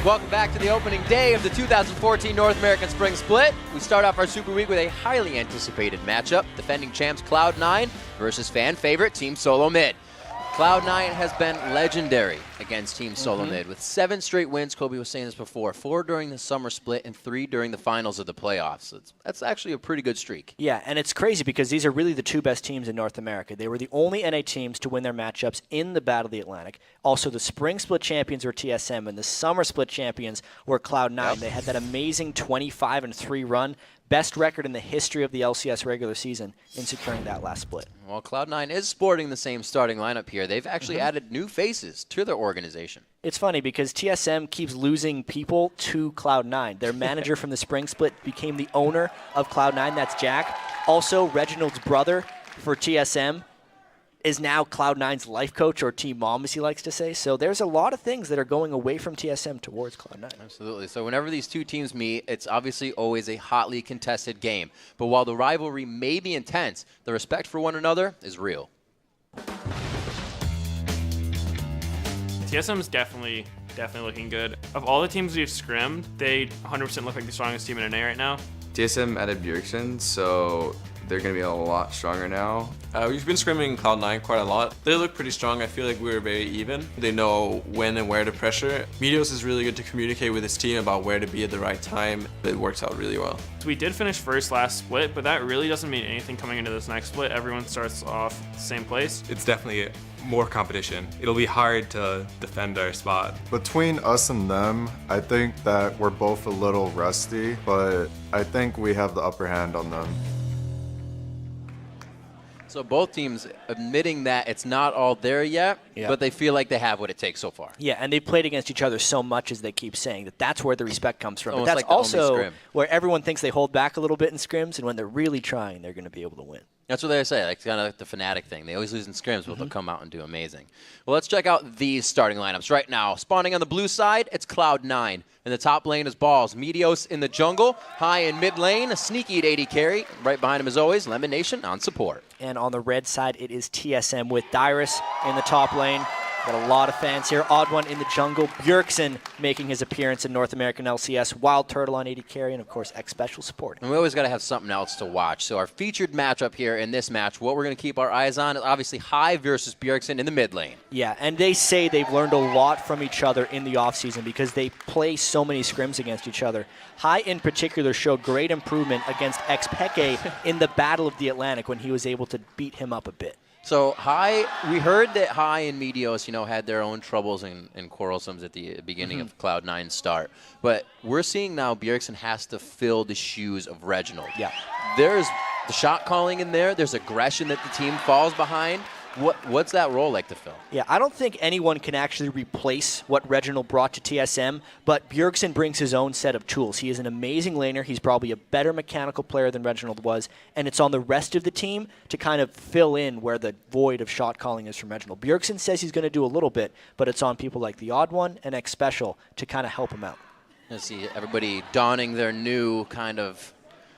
Welcome back to the opening day of the 2014 North American Spring Split. We start off our Super Week with a highly anticipated matchup, defending champs Cloud9 versus fan favorite Team Solo Mid. Cloud9 has been legendary against Team Solo Mid with 7 straight wins. Kobe was saying this before, 4 during the summer split and 3 during the finals of the playoffs. So that's actually a pretty good streak. Yeah, and it's crazy because these are really the 2 best teams in North America. They were the only NA teams to win their matchups in the Battle of the Atlantic. Also, the spring split champions were TSM, and the summer split champions were Cloud9. Yep. They had that amazing 25-3 run. Best record in the history of the LCS regular season in securing that last split. Well, Cloud9 is sporting the same starting lineup here. They've actually added new faces to their organization. It's funny because TSM keeps losing people to Cloud9. Their manager from the spring split became the owner of Cloud9. That's Jack. Also, Reginald's brother for TSM is now Cloud9's life coach, or team mom, as he likes to say. So there's a lot of things that are going away from TSM towards Cloud9. Absolutely. So whenever these 2 teams meet, it's obviously always a hotly contested game. But while the rivalry may be intense, the respect for one another is real. TSM's definitely looking good. Of all the teams we've scrimmed, they 100% look like the strongest team in NA right now. TSM added Bjergsen, so they're going to be a lot stronger now. We've been scrimming Cloud9 quite a lot. They look pretty strong. I feel like we were very even. They know when and where to pressure. Meteos is really good to communicate with his team about where to be at the right time. It works out really well. So we did finish first last split, but that really doesn't mean anything coming into this next split. Everyone starts off the same place. It's definitely more competition. It'll be hard to defend our spot. Between us and them, I think that we're both a little rusty, but I think we have the upper hand on them. So both teams admitting that it's not all there yet, but they feel like they have what it takes so far. Yeah, and they've played against each other so much, as they keep saying, that's where the respect comes from. But that's like also where everyone thinks they hold back a little bit in scrims, and when they're really trying, they're going to be able to win. That's what they say, like kind of like the Fnatic thing. They always lose in scrims, but they'll come out and do amazing. Well, let's check out these starting lineups right now. Spawning on the blue side, it's Cloud9. In the top lane is Balls. Meteos in the jungle. High in mid lane, a sneaky AD carry. Right behind him, as always, Lemon Nation on support. And on the red side, it is TSM with Dyrus in the top lane. Got a lot of fans here. Odd One in the jungle. Bjergsen making his appearance in North American LCS. Wild Turtle on AD carry, and of course, X Special support. And we always got to have something else to watch. So our featured matchup here in this match, what we're going to keep our eyes on is obviously High versus Bjergsen in the mid lane. Yeah, and they say they've learned a lot from each other in the offseason because they play so many scrims against each other. High in particular showed great improvement against Xpeke in the Battle of the Atlantic when he was able to beat him up a bit. So High, we heard that High and Meteos, had their own troubles and quarrelsomes at the beginning of Cloud9's start. But we're seeing now Bjergsen has to fill the shoes of Reginald. Yeah. There's the shot calling in there. There's aggression that the team falls behind. What's that role like to fill? Yeah, I don't think anyone can actually replace what Reginald brought to TSM, but Bjergsen brings his own set of tools. He is an amazing laner. He's probably a better mechanical player than Reginald was, and it's on the rest of the team to kind of fill in where the void of shot calling is from Reginald. Bjergsen says he's going to do a little bit, but it's on people like the Odd One and X Special to kind of help him out. I see everybody donning their new kind of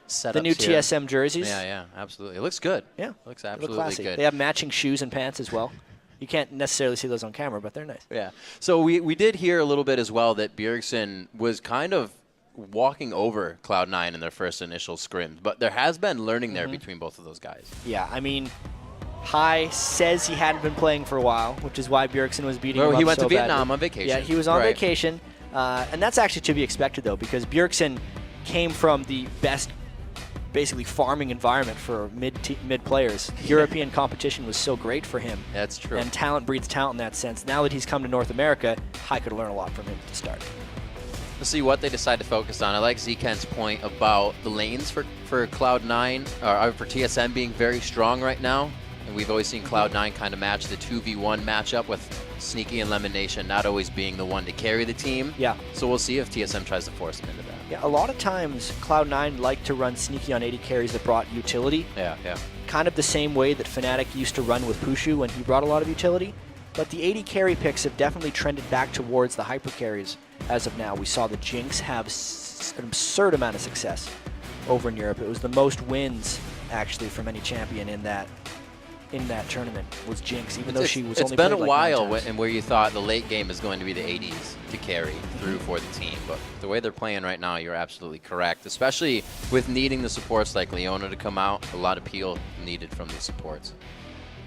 setups. The new here. TSM jerseys. Yeah, absolutely. It looks good. Yeah. It looks absolutely good. They have matching shoes and pants as well. You can't necessarily see those on camera, but they're nice. Yeah. So we did hear a little bit as well that Bjergsen was kind of walking over Cloud9 in their first initial scrims, but there has been learning there between both of those guys. Yeah, I mean, High says he hadn't been playing for a while, which is why Bjergsen was beating him up so badly. He went to Vietnam on vacation. Yeah, he was on vacation, and that's actually to be expected, though, because Bjergsen came from the best basically farming environment for mid players. European competition was so great for him. That's true. And talent breeds talent in that sense. Now that he's come to North America, High could learn a lot from him to start. Let's see what they decide to focus on. I like Zken's point about the lanes for Cloud9, or for TSM being very strong right now. And we've always seen Cloud9 kind of match the 2v1 matchup with Sneaky and Lemon Nation not always being the one to carry the team. Yeah. So we'll see if TSM tries to force them into that. Yeah, a lot of times Cloud9 like to run Sneaky on 80 carries that brought utility. Yeah. Kind of the same way that Fnatic used to run with Pushu when he brought a lot of utility. But the 80 carry picks have definitely trended back towards the hyper carries as of now. We saw the Jinx have an absurd amount of success over in Europe. It was the most wins, actually, from any champion in that in that tournament was Jinx, even though she was It's only been a played like while 9 times. and where you thought the late game is going to be the 80s to carry through for the team. But the way they're playing right now, you're absolutely correct, especially with needing the supports like Leona to come out. A lot of peel needed from the supports.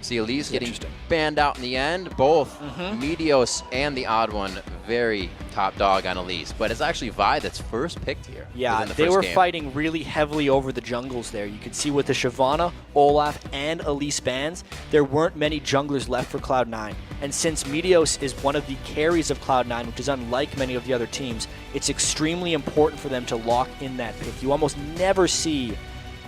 See Elise getting banned out in the end. Both Meteos and the odd one very top dog on Elise. But it's actually Vi that's first picked here. Yeah, within the they first were game. fighting really heavily over the jungles there. You could see with the Shyvana, Olaf, and Elise bans, there weren't many junglers left for Cloud9. And since Meteos is one of the carries of Cloud9, which is unlike many of the other teams, it's extremely important for them to lock in that pick. You almost never see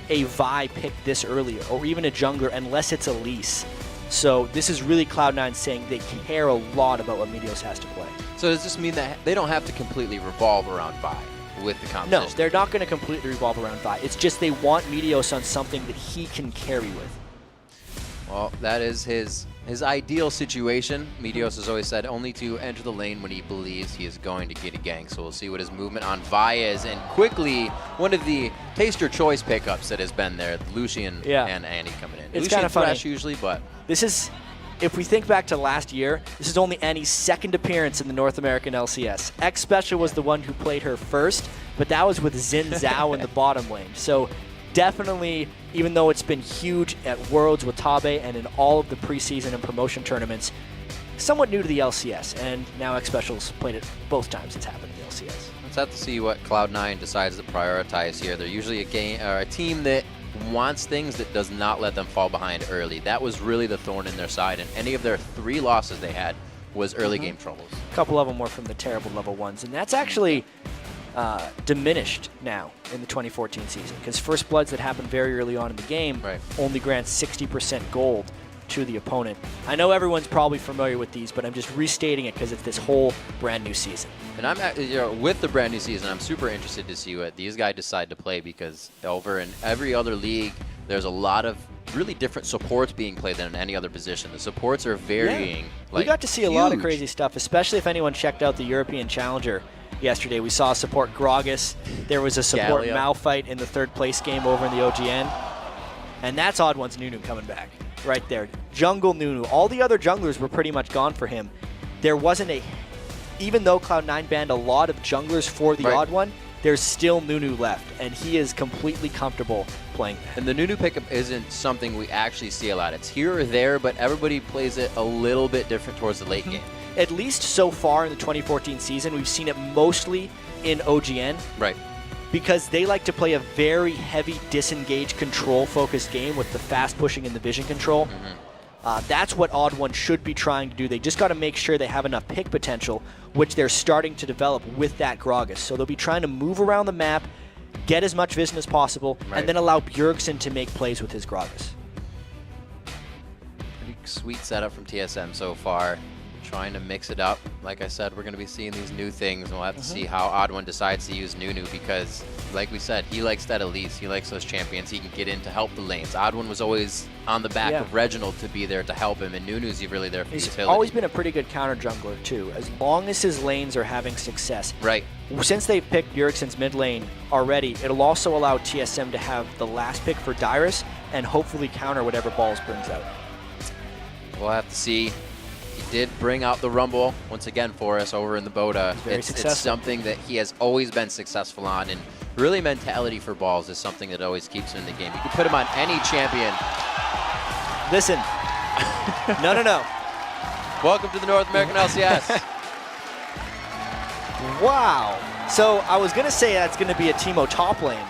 a Vi pick this early, or even a jungler, unless it's Elise. So this is really Cloud9 saying they care a lot about what Meteos has to play. So does this mean that they don't have to completely revolve around Vi with the No, competition? they're not going to completely revolve around Vi. It's just they want Meteos on something that he can carry with. Well, that is his ideal situation. Meteos has always said only to enter the lane when he believes he is going to get a gank. So we'll see what his movement on Vi is. And quickly, one of the taste your choice pickups that has been there, Lucian and Annie coming in. It's Lucian kind of funny. Thresh usually, but This is, if we think back to last year, this is only Annie's second appearance in the North American LCS. X Special was the one who played her first, but that was with Xin Zhao in the bottom lane. So definitely, even though it's been huge at Worlds with Tabe and in all of the preseason and promotion tournaments, somewhat new to the LCS, and now X Special's played it both times it's happened in the LCS. let's have to see what Cloud9 decides to prioritize here. They're usually a team that wants things that does not let them fall behind early. That was really the thorn in their side, and any of their 3 losses they had was early game troubles. A couple of them were from the terrible level 1s, and that's actually diminished now in the 2014 season, because First Bloods that happened very early on in the game only grants 60% gold to the opponent. I know everyone's probably familiar with these, but I'm just restating it because it's this whole brand new season. And I'm with the brand new season, I'm super interested to see what these guys decide to play, because over in every other league, there's a lot of really different supports being played than in any other position. The supports are varying. We got to see a lot of crazy stuff, especially if anyone checked out the European Challenger yesterday. We saw support Gragas. There was a support Gallia. Malphite in the 3rd place game over in the OGN. And that's Odd One's Nunu coming back right there. Jungle Nunu. All the other junglers were pretty much gone for him. There wasn't even though Cloud9 banned a lot of junglers for the Odd One, there's still Nunu left, and he is completely comfortable playing that. And the Nunu pickup isn't something we actually see a lot. It's here or there, but everybody plays it a little bit different towards the late game. At least so far in the 2014 season, we've seen it mostly in OGN. Right. Because they like to play a very heavy disengage control focused game with the fast pushing and the vision control. That's what Odd One should be trying to do. They just got to make sure they have enough pick potential, which they're starting to develop with that Gragas. So they'll be trying to move around the map, get as much vision as possible, and then allow Bjergsen to make plays with his Gragas. Pretty sweet setup from TSM so far. Trying to mix it up. Like I said, we're going to be seeing these new things, and we'll have to see how Odd One decides to use Nunu, because, like we said, he likes that Elise. He likes those champions he can get in to help the lanes. Odd One was always on the back of Reginald to be there to help him, and Nunu's really there for utility. He's always been a pretty good counter jungler, too, as long as his lanes are having success. Right. Since they've picked Bjergsen's mid lane already, it'll also allow TSM to have the last pick for Dyrus and hopefully counter whatever balls brings out. We'll have to see. He did bring out the Rumble once again for us over in the Boda. It's something that he has always been successful on, and really mentality for balls is something that always keeps him in the game. You can put him on any champion. Listen. No. Welcome to the North American LCS. Wow. So I was going to say that's going to be a Teemo top lane,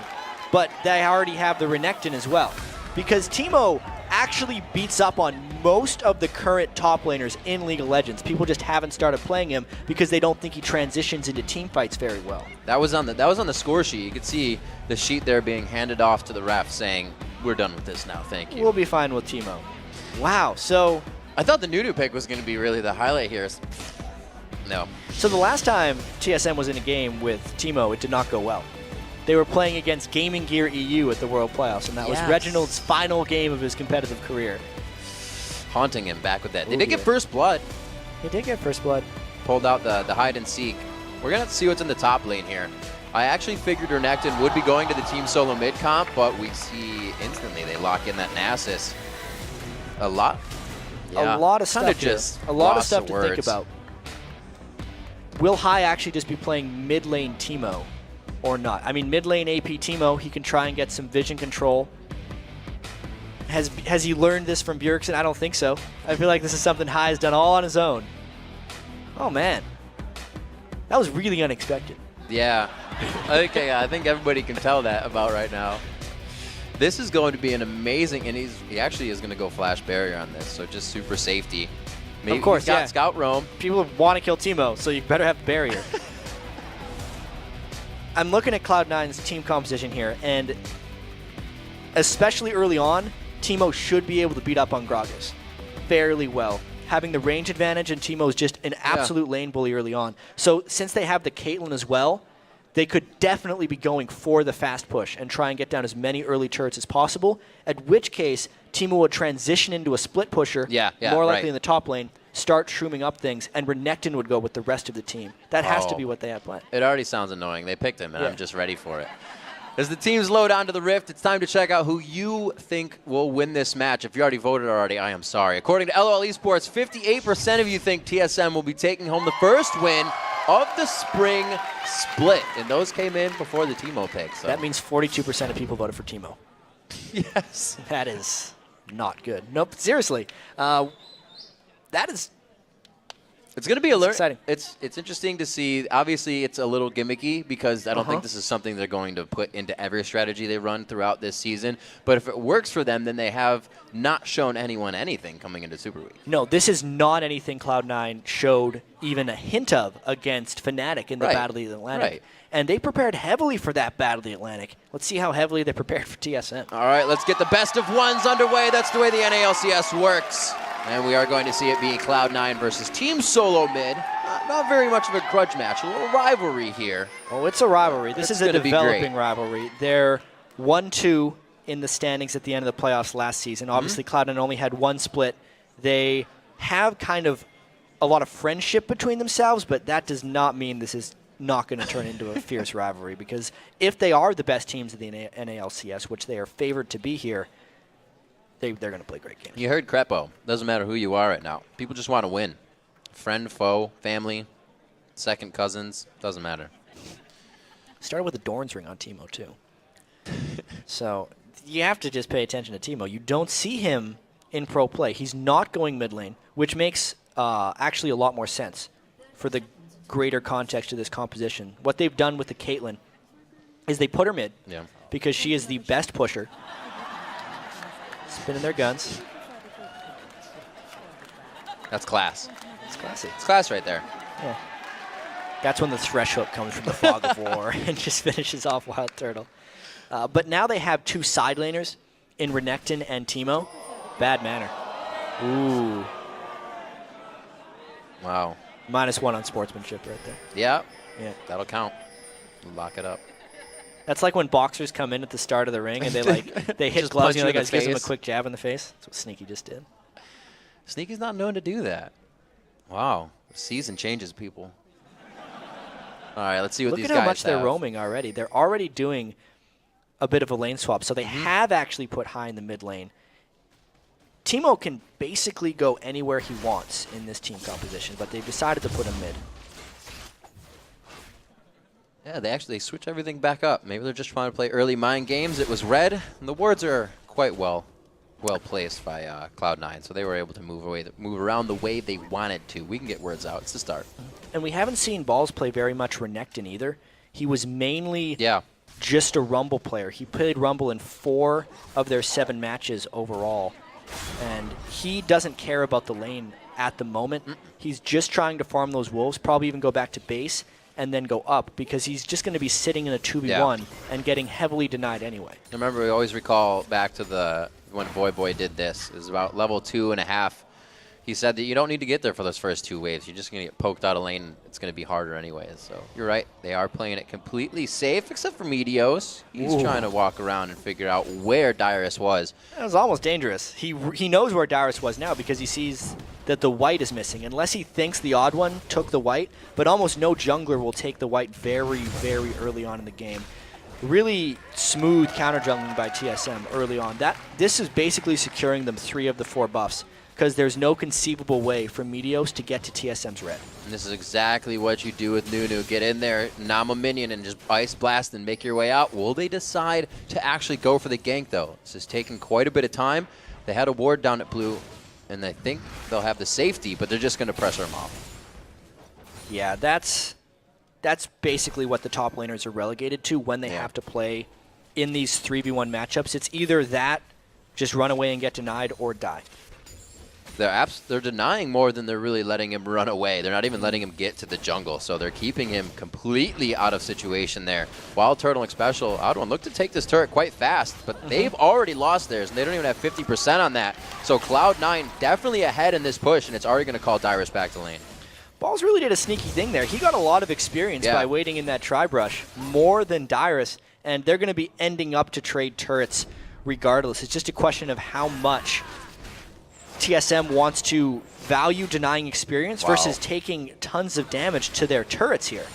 but they already have the Renekton as well. Because Teemo actually beats up on most of the current top laners in League of Legends. People just haven't started playing him because they don't think he transitions into team fights very well. That was on the score sheet. You could see the sheet there being handed off to the ref saying, "We're done with this now, thank you." We'll be fine with Teemo. Wow, so I thought the Nunu pick was going to be really the highlight here. No. So the last time TSM was in a game with Teemo, it did not go well. They were playing against Gaming Gear EU at the World Playoffs, and that was Reginald's final game of his competitive career. Haunting him back with that. They did get First Blood. They did get First Blood. Pulled out the hide and seek. We're going to have to see what's in the top lane here. I actually figured Renekton would be going to the team solo mid comp, but we see instantly they lock in that Nasus. A lot. A Yeah. lot of stuff. Kinda just a lot of lots stuff to think words. about. Will High actually just be playing mid lane Teemo or not? I mean, mid lane AP Teemo, he can try and get some vision control. Has he learned this from Bjergsen? I don't think so. I feel like this is something High has done all on his own. Oh, man. That was really unexpected. Yeah. Okay, I think everybody can tell that about right now. This is going to be an amazing, and he actually is going to go flash barrier on this, so just super safety. Maybe Of course, he's got yeah. scout roam. People want to kill Teemo, so you better have the barrier. I'm looking at Cloud9's team composition here, and especially early on, Teemo should be able to beat up on Gragas fairly well. Having the range advantage, and Teemo's just an absolute lane bully early on. So since they have the Caitlyn as well, they could definitely be going for the fast push and try and get down as many early turrets as possible, at which case Teemo would transition into a split pusher, more likely in the top lane, start shrooming up things, and Renekton would go with the rest of the team. That has to be what they have planned. It already sounds annoying. They picked him, and I'm just ready for it. As the teams load onto the Rift, it's time to check out who you think will win this match. If you already voted already, I am sorry. According to LOL Esports, 58% of you think TSM will be taking home the first win of the spring split. And those came in before the Teemo pick. So. That means 42% of people voted for Teemo. Yes. That is not good. Nope, seriously. That is... It's going to be a exciting. It's interesting to see. Obviously, it's a little gimmicky because I don't think this is something they're going to put into every strategy they run throughout this season. But if it works for them, then they have not shown anyone anything coming into Super Week. No, this is not anything Cloud9 showed even a hint of against Fnatic in the Battle of the Atlantic. And they prepared heavily for that Battle of the Atlantic. Let's see how heavily they prepared for TSM. All right, let's get the best of ones underway. That's the way the NALCS works. And we are going to see it be Cloud9 versus Team Solo Mid. Not very much of a grudge match, a little rivalry here. Oh, it's a rivalry. This is a gonna be developing great. rivalry. They're 1-2 in the standings at the end of the playoffs last season. Obviously, Cloud9 only had one split. They have kind of a lot of friendship between themselves, but that does not mean this is not going to turn into a fierce rivalry, because if they are the best teams of the NALCS, which they are favored to be here, they're going to play great games. You heard Crepo. Doesn't matter who you are right now. People just want to win. Friend, foe, family, second cousins, doesn't matter. Started with a Dorn's ring on Teemo, too. So you have to just pay attention to Teemo. You don't see him in pro play. He's not going mid lane, which makes actually a lot more sense for the greater context of this composition. What they've done with the Caitlyn is they put her mid because she is the best pusher. Spinning their guns. That's class. It's classy. It's class right there. Yeah. That's when the thresh hook comes from the fog of war and just finishes off Wild Turtle. But now they have two side laners in Renekton and Teemo. Bad manner. Ooh. Wow. -1 on sportsmanship right there. Yeah. Yeah. That'll count. Lock it up. That's like when boxers come in at the start of the ring and they hit Just gloves punch and you the in guy the gives him a face. quick jab in the face. That's what Sneaky just did. Sneaky's not known to do that. Wow. The season changes people. All right, let's see what Look these at guys how much they're have. roaming already. They're already doing a bit of a lane swap. So they have actually put High in the mid lane. Teemo can basically go anywhere he wants in this team composition, but they've decided to put him mid. Yeah, they switch everything back up. Maybe they're just trying to play early mind games. It was red, and the wards are quite well placed by Cloud9, so they were able to move around the way they wanted to. We can get words out. It's the start. And we haven't seen Balls play very much Renekton either. He was mainly just a Rumble player. He played Rumble in 4 of their 7 matches overall. And he doesn't care about the lane at the moment. He's just trying to farm those wolves, probably even go back to base, and then go up, because he's just going to be sitting in a 2v1 and getting heavily denied anyway. Remember, we always recall back to when Boy did this. It was about level 2.5. He said that you don't need to get there for those first 2 waves. You're just going to get poked out of lane. It's going to be harder anyways. So you're right. They are playing it completely safe, except for Meteos. He's trying to walk around and figure out where Dyrus was. That was almost dangerous. He knows where Dyrus was now because he sees that the white is missing, unless he thinks the odd one took the white, but almost no jungler will take the white very, very early on in the game. really smooth counter jungling by TSM early on. This is basically securing them 3 of the 4 buffs, because there's no conceivable way for Meteos to get to TSM's red. And this is exactly what you do with Nunu. Get in there, nom a minion, and just ice blast and make your way out. Will they decide to actually go for the gank, though? This is taking quite a bit of time. They had a ward down at blue, and I think they'll have the safety, but they're just going to pressure them off. Yeah, that's basically what the top laners are relegated to when they have to play in these 3v1 matchups. It's either that, just run away and get denied, or die. They're denying more than they're really letting him run away. They're not even letting him get to the jungle, so they're keeping him completely out of situation there. Wild Turtle Special, Odd1 look to take this turret quite fast, but they've already lost theirs, and they don't even have 50% on that. So Cloud9 definitely ahead in this push, and it's already going to call Dyrus back to lane. Balls really did a sneaky thing there. He got a lot of experience by waiting in that tri-brush, more than Dyrus, and they're going to be ending up to trade turrets regardless. It's just a question of how much TSM wants to value denying experience versus taking tons of damage to their turrets here.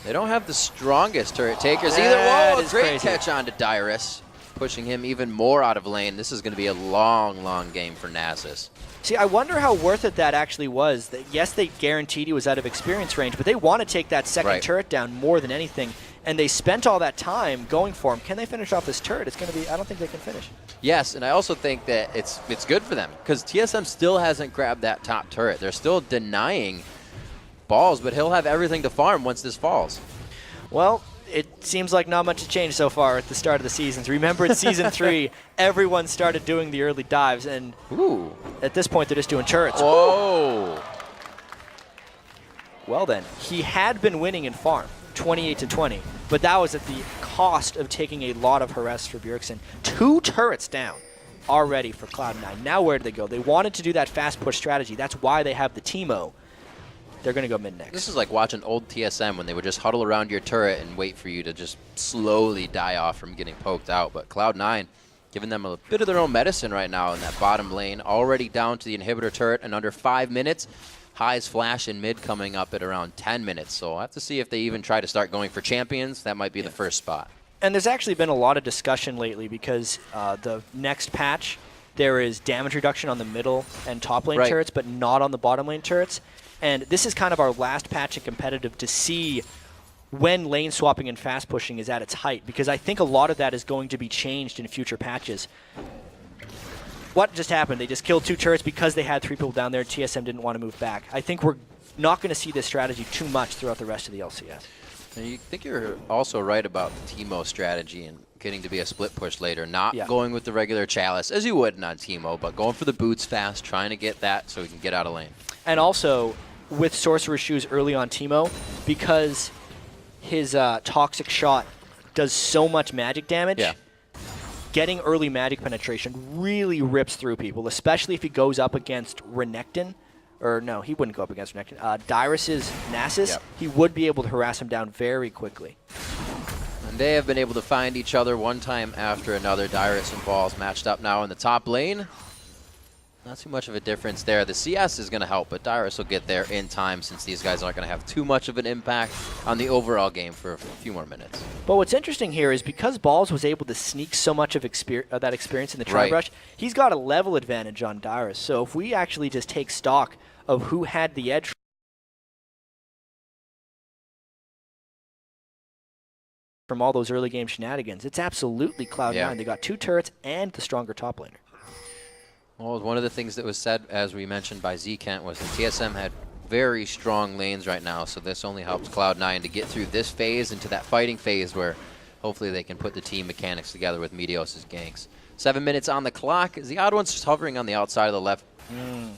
They don't have the strongest turret takers either. That Whoa, is great crazy. catch on to Dyrus, pushing him even more out of lane. This is going to be a long, long game for Nasus. See, I wonder how worth it that actually was. That yes, they guaranteed he was out of experience range, but they want to take that second turret down more than anything. And they spent all that time going for him. Can they finish off this turret? It's going to be, I don't think they can finish. Yes, and I also think that it's good for them because TSM still hasn't grabbed that top turret. They're still denying balls, but he'll have everything to farm once this falls. Well, it seems like not much has changed so far at the start of the seasons. Remember at Season 3, everyone started doing the early dives, and at this point they're just doing turrets. Whoa! Well then, he had been winning in farm, 28-20, but that was at the cost of taking a lot of harass for Bjergsen. 2 turrets down already for Cloud9. Now where do they go? They wanted to do that fast push strategy. That's why they have the Teemo. They're going to go mid next. This is like watching old TSM when they would just huddle around your turret and wait for you to just slowly die off from getting poked out. But Cloud9 giving them a bit of their own medicine right now in that bottom lane. Already down to the inhibitor turret in under 5 minutes. Highs flash in mid coming up at around 10 minutes. So I'll have to see if they even try to start going for champions. That might be the first spot. And there's actually been a lot of discussion lately because the next patch, there is damage reduction on the middle and top lane turrets, but not on the bottom lane turrets. And this is kind of our last patch in competitive to see when lane swapping and fast pushing is at its height, because I think a lot of that is going to be changed in future patches. What just happened? They just killed 2 turrets because they had 3 people down there. TSM didn't want to move back. I think we're not going to see this strategy too much throughout the rest of the LCS. And you think you're also right about the Teemo strategy and getting to be a split push later, not going with the regular chalice as you would on Teemo, but going for the boots fast, trying to get that so we can get out of lane. And also with Sorcerer's Shoes early on Teemo, because his toxic shot does so much magic damage. Getting early magic penetration really rips through people, especially if he goes up against Renekton. Or no, he wouldn't go up against Renekton. Dyrus's Nasus, he would be able to harass him down very quickly. And they have been able to find each other one time after another. Dyrus and Balls matched up now in the top lane. Not too much of a difference there. The CS is going to help, but Dyrus will get there in time since these guys aren't going to have too much of an impact on the overall game for a few more minutes. But what's interesting here is because Balls was able to sneak so much of that experience in the tri-brush, he's got a level advantage on Dyrus. So if we actually just take stock of who had the edge from all those early game shenanigans, it's absolutely Cloud9. They got 2 turrets and the stronger top laner. Well, one of the things that was said, as we mentioned by Z-Kent, was that TSM had very strong lanes right now, so this only helps Cloud9 to get through this phase into that fighting phase where hopefully they can put the team mechanics together with Meteos' ganks. 7 minutes on the clock. The odd one's just hovering on the outside of the left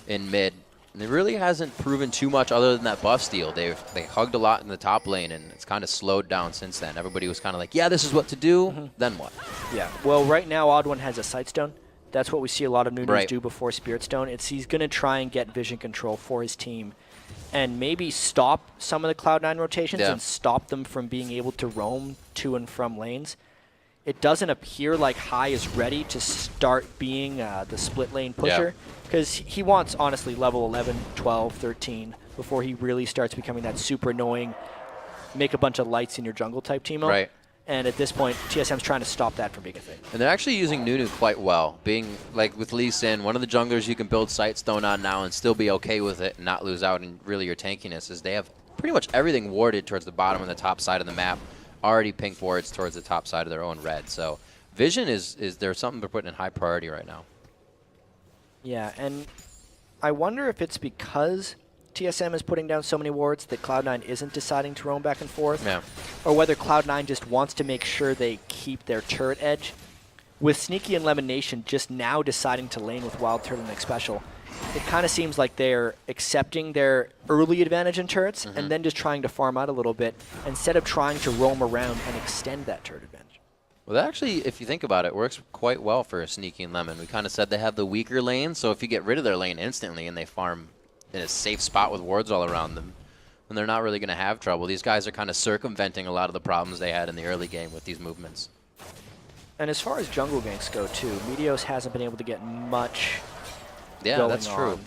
in mid. And it really hasn't proven too much other than that buff steal. They hugged a lot in the top lane, and it's kind of slowed down since then. Everybody was kind of like, yeah, this is what to do. Then what? Yeah, well, right now Odd One has a Sightstone. That's what we see a lot of new dudes do before Spirit Stone. He's going to try and get vision control for his team and maybe stop some of the Cloud9 rotations and stop them from being able to roam to and from lanes. It doesn't appear like High is ready to start being the split lane pusher because he wants, honestly, level 11, 12, 13 before he really starts becoming that super annoying, make a bunch of lights in your jungle type Teemo. And at this point, TSM's trying to stop that from being a thing. And they're actually using Nunu quite well. Being, like with Lee Sin, one of the junglers you can build Sightstone on now and still be okay with it and not lose out in really your tankiness is they have pretty much everything warded towards the bottom and the top side of the map. Already pink wards towards the top side of their own red. So vision is there's something they're putting in high priority right now. Yeah, and I wonder if it's because TSM is putting down so many wards that Cloud9 isn't deciding to roam back and forth, or whether Cloud9 just wants to make sure they keep their turret edge. With Sneaky and Lemon Nation just now deciding to lane with Wild Turtleneck Special, it kind of seems like they're accepting their early advantage in turrets and then just trying to farm out a little bit instead of trying to roam around and extend that turret advantage. Well, that actually, if you think about it, works quite well for Sneaky and Lemon. We kind of said they have the weaker lane, so if you get rid of their lane instantly and they farm in a safe spot with wards all around them, then they're not really going to have trouble. These guys are kind of circumventing a lot of the problems they had in the early game with these movements. And as far as jungle ganks go, too, Meteos hasn't been able to get much going that's true. on.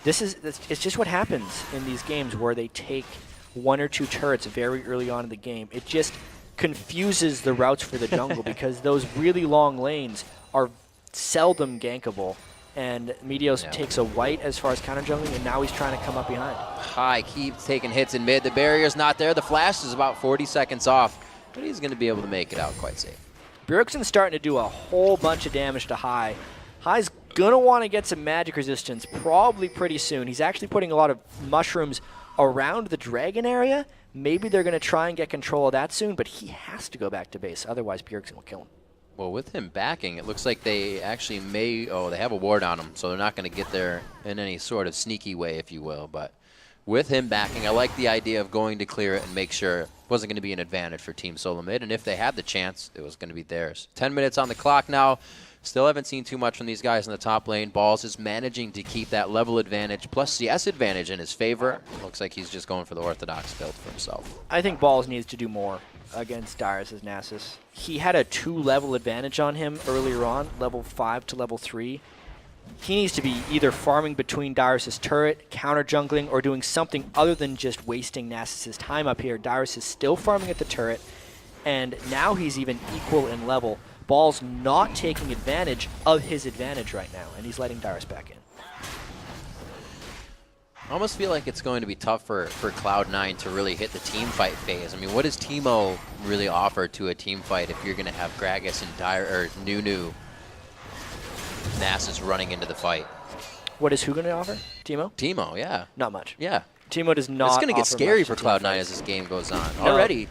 It's just what happens in these games where they take one or two turrets very early on in the game. It just confuses the routes for the jungle because those really long lanes are seldom gankable. And Meteos takes a white as far as counter jungling, and now he's trying to come up behind. High keeps taking hits in mid. The barrier's not there. The flash is about 40 seconds off, but he's going to be able to make it out quite safe. Bjergsen's starting to do a whole bunch of damage to High. High's going to want to get some magic resistance probably pretty soon. He's actually putting a lot of mushrooms around the dragon area. Maybe they're going to try and get control of that soon, but he has to go back to base. Otherwise, Bjergsen will kill him. Well, with him backing, it looks like they actually may... Oh, they have a ward on him, so they're not going to get there in any sort of sneaky way, if you will. But with him backing, I like the idea of going to clear it and make sure it wasn't going to be an advantage for Team Solo Mid. And if they had the chance, it was going to be theirs. 10 minutes on the clock now. Still haven't seen too much from these guys in the top lane. Balls is managing to keep that level advantage plus CS advantage in his favor. Looks like he's just going for the orthodox build for himself. I think Balls needs to do more against Darius' Nasus. He had a 2-level advantage on him earlier on, level 5 to level 3. He needs to be either farming between Darius' turret, counter jungling, or doing something other than just wasting Nasus' time up here. Darius is still farming at the turret, and now he's even equal in level. Ball's not taking advantage of his advantage right now, and he's letting Darius back in. I almost feel like it's going to be tough for Cloud9 to really hit the team fight phase. I mean, what does Teemo really offer to a team fight if you're going to have Gragas and Nunu, Nasus running into the fight? What is who going to offer? Teemo? Teemo, yeah. Not much. Yeah. Teemo does not. It's going to get offer scary much for to team Cloud9 fights. as this game goes on. No. Already.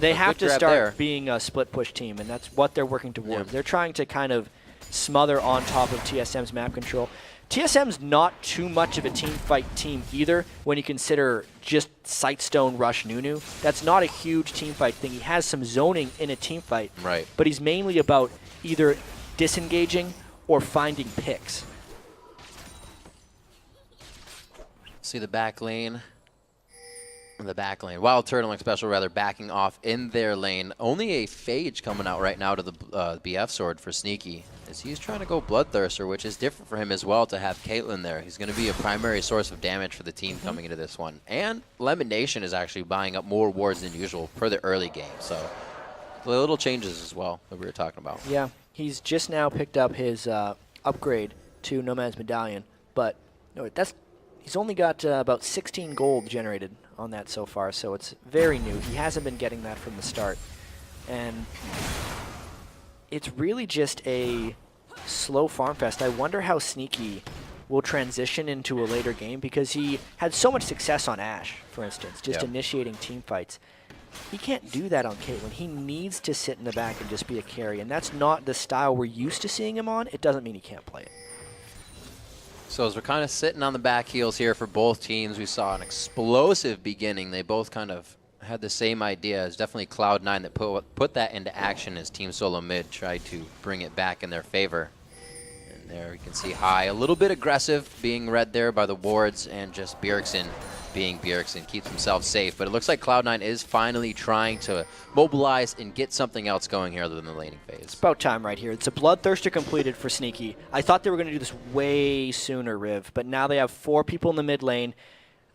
They have to start there. being a split push team, and that's what they're working towards. Yeah. They're trying to kind of smother on top of TSM's map control. TSM's not too much of a team fight team either when you consider just Sightstone rush Nunu. That's not a huge team fight thing. He has some zoning in a team fight, Right. but he's mainly about either disengaging or finding picks. See the back lane. The back lane. Wild Turtleneck Special, rather, backing off in their lane. Only a Phage coming out right now to the BF sword for Sneaky, as he's trying to go Bloodthirster, which is different for him as well to have Caitlyn there. He's going to be a primary source of damage for the team coming into this one. And Lemon Nation is actually buying up more wards than usual for the early game. So the little changes as well that we were talking about. Yeah, he's just now picked up his upgrade to Nomad's Medallion, but no, he's only got about 16 gold generated on that so far, so it's very new. He hasn't been getting that from the start. And it's really just a slow farm fest. I wonder how Sneaky will transition into a later game, because he had so much success on Ashe, for instance, just initiating team fights. He can't do that on Caitlyn. He needs to sit in the back and just be a carry, and that's not the style we're used to seeing him on. It doesn't mean he can't play it. So as we're kind of sitting on the back heels here for both teams, we saw an explosive beginning. They both kind of had the same idea. It's definitely Cloud9 that put that into action as Team Solo Mid tried to bring it back in their favor. And there we can see High, a little bit aggressive, being read there by the wards, and just Bjergsen being Bjergsen, keeps himself safe. But it looks like Cloud9 is finally trying to mobilize and get something else going here other than the laning phase. It's about time right here. It's a Bloodthirster completed for Sneaky. I thought they were going to do this way sooner, Riv, but now they have 4 people in the mid lane.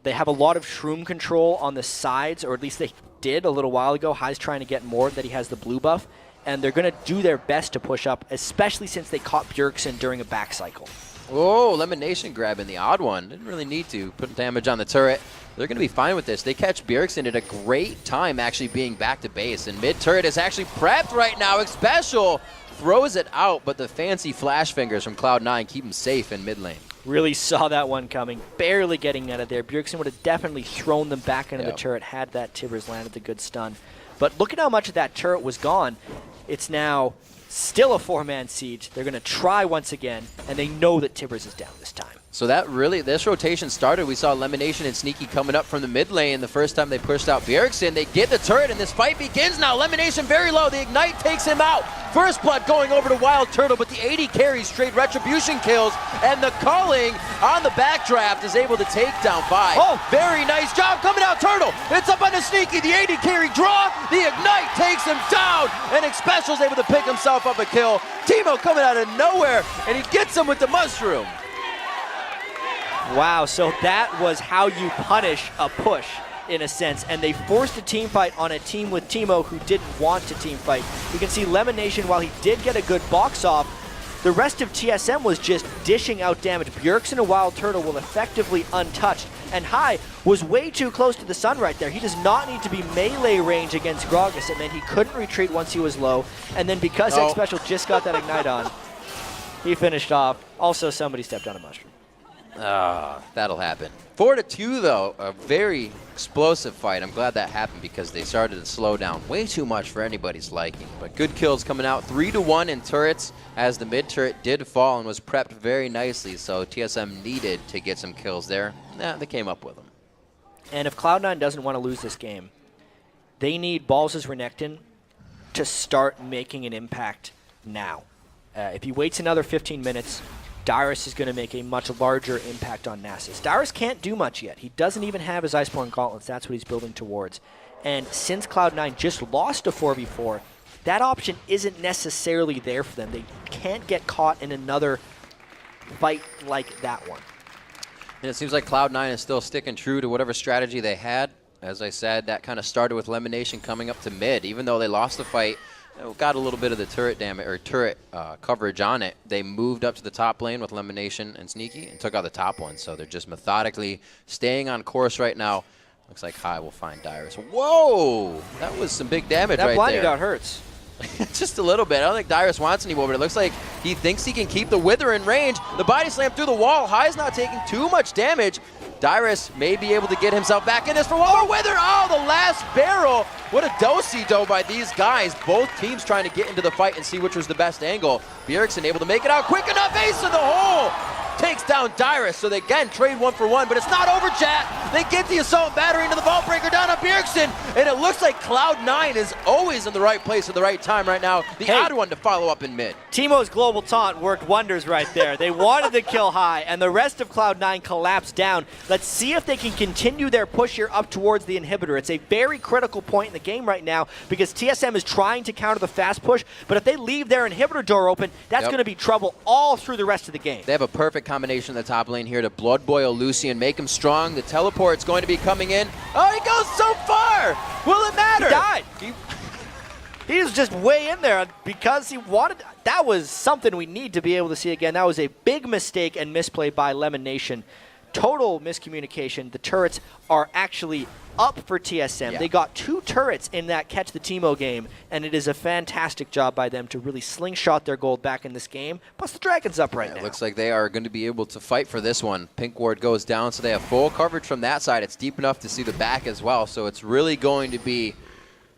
They have a lot of shroom control on the sides, or at least they did a little while ago. Hai's trying to get more, that he has the blue buff, and they're going to do their best to push up, especially since they caught Bjergsen during a back cycle. Oh, Elimination grabbing the odd one. Didn't really need to put damage on the turret. They're going to be fine with this. They catch Bjergsen at a great time actually being back to base, and mid turret is actually prepped right now. Special throws it out, but the fancy flash fingers from Cloud9 keep him safe in mid lane. Really saw that one coming, barely getting out of there. Bjergsen would have definitely thrown them back into the turret had that Tibbers landed the good stun. But look at how much of that turret was gone. It's now still a 4-man siege. They're going to try once again, and they know that Tibbers is down this time. So that really, this rotation started. We saw Elimination and Sneaky coming up from the mid lane the first time they pushed out Bjergsen. They get the turret, and this fight begins now. Elimination very low. The Ignite takes him out. First blood going over to Wild Turtle, but the 80 carries straight retribution kills, and the Culling on the backdraft is able to take down 5. Oh, very nice job coming out, Turtle. It's up on the Sneaky. The 80 carry draw. The Ignite takes him down, and Xpecial's able to pick himself up a kill. Teemo coming out of nowhere, and he gets him with the mushroom. Wow, so that was how you punish a push, in a sense, and they forced a team fight on a team with Teemo who didn't want to team fight. You can see Lemonation, while he did get a good box off, the rest of TSM was just dishing out damage. Bjergsen and Wild Turtle were effectively untouched, and Hai was way too close to the sun right there. He does not need to be melee range against Gragas. It meant he couldn't retreat once he was low, and then because Xpecial just got that Ignite on, he finished off. Also, somebody stepped on a mushroom. That'll happen. 4-2 though, a very explosive fight. I'm glad that happened because they started to slow down way too much for anybody's liking. But good kills coming out. 3-1 in turrets as the mid turret did fall and was prepped very nicely. So TSM needed to get some kills there. They came up with them. And if Cloud9 doesn't want to lose this game, they need Balls' Renekton to start making an impact now. If he waits another 15 minutes, Dyrus is going to make a much larger impact on Nasus. Dyrus can't do much yet. He doesn't even have his Iceborne Gauntlets. That's what he's building towards. And since Cloud9 just lost a 4v4, that option isn't necessarily there for them. They can't get caught in another fight like that one. And it seems like Cloud9 is still sticking true to whatever strategy they had. As I said, that kind of started with Elimination coming up to mid. Even though they lost the fight, got a little bit of the turret damage or turret coverage on it. They moved up to the top lane with Elimination and Sneaky and took out the top one. So they're just methodically staying on course right now. Looks like Hai will find Dyrus. Whoa! That was some big damage right there. That blinding dart hurts. Just a little bit. I don't think Dyrus wants any more, but it looks like he thinks he can keep the Wither in range. The body slam through the wall. Hai's not taking too much damage. Dyrus may be able to get himself back in this for one more Wither. Oh, the last barrel. What a do-si-do by these guys. Both teams trying to get into the fight and see which was the best angle. Bjergsen able to make it out quick enough. Ace in the hole. Takes down Dyrus, so they again trade 1 for 1, but it's not over, chat. They get the assault battery into the vault breaker down on Bjergsen, and it looks like Cloud9 is always in the right place at the right time right now. The odd one to follow up in mid. Teemo's global taunt worked wonders right there. They wanted to kill Hai, and the rest of Cloud9 collapsed down. Let's see if they can continue their push here up towards the inhibitor. It's a very critical point in the game right now because TSM is trying to counter the fast push, but if they leave their inhibitor door open, that's going to be trouble all through the rest of the game. They have a perfect combination in the top lane here to blood boil Lucian, make him strong. The teleport's going to be coming in. Oh, he goes so far! Will it matter? He died. He was just way in there because he wanted. That was something we need to be able to see again. That was a big mistake and misplay by Lemon Nation. Total miscommunication. The turrets are actually up for TSM. Yeah. They got 2 turrets in that Catch the Teemo game, and it is a fantastic job by them to really slingshot their gold back in this game. Plus, the Dragon's up right now. It looks like they are going to be able to fight for this one. Pink ward goes down, so they have full coverage from that side. It's deep enough to see the back as well, so it's really going to be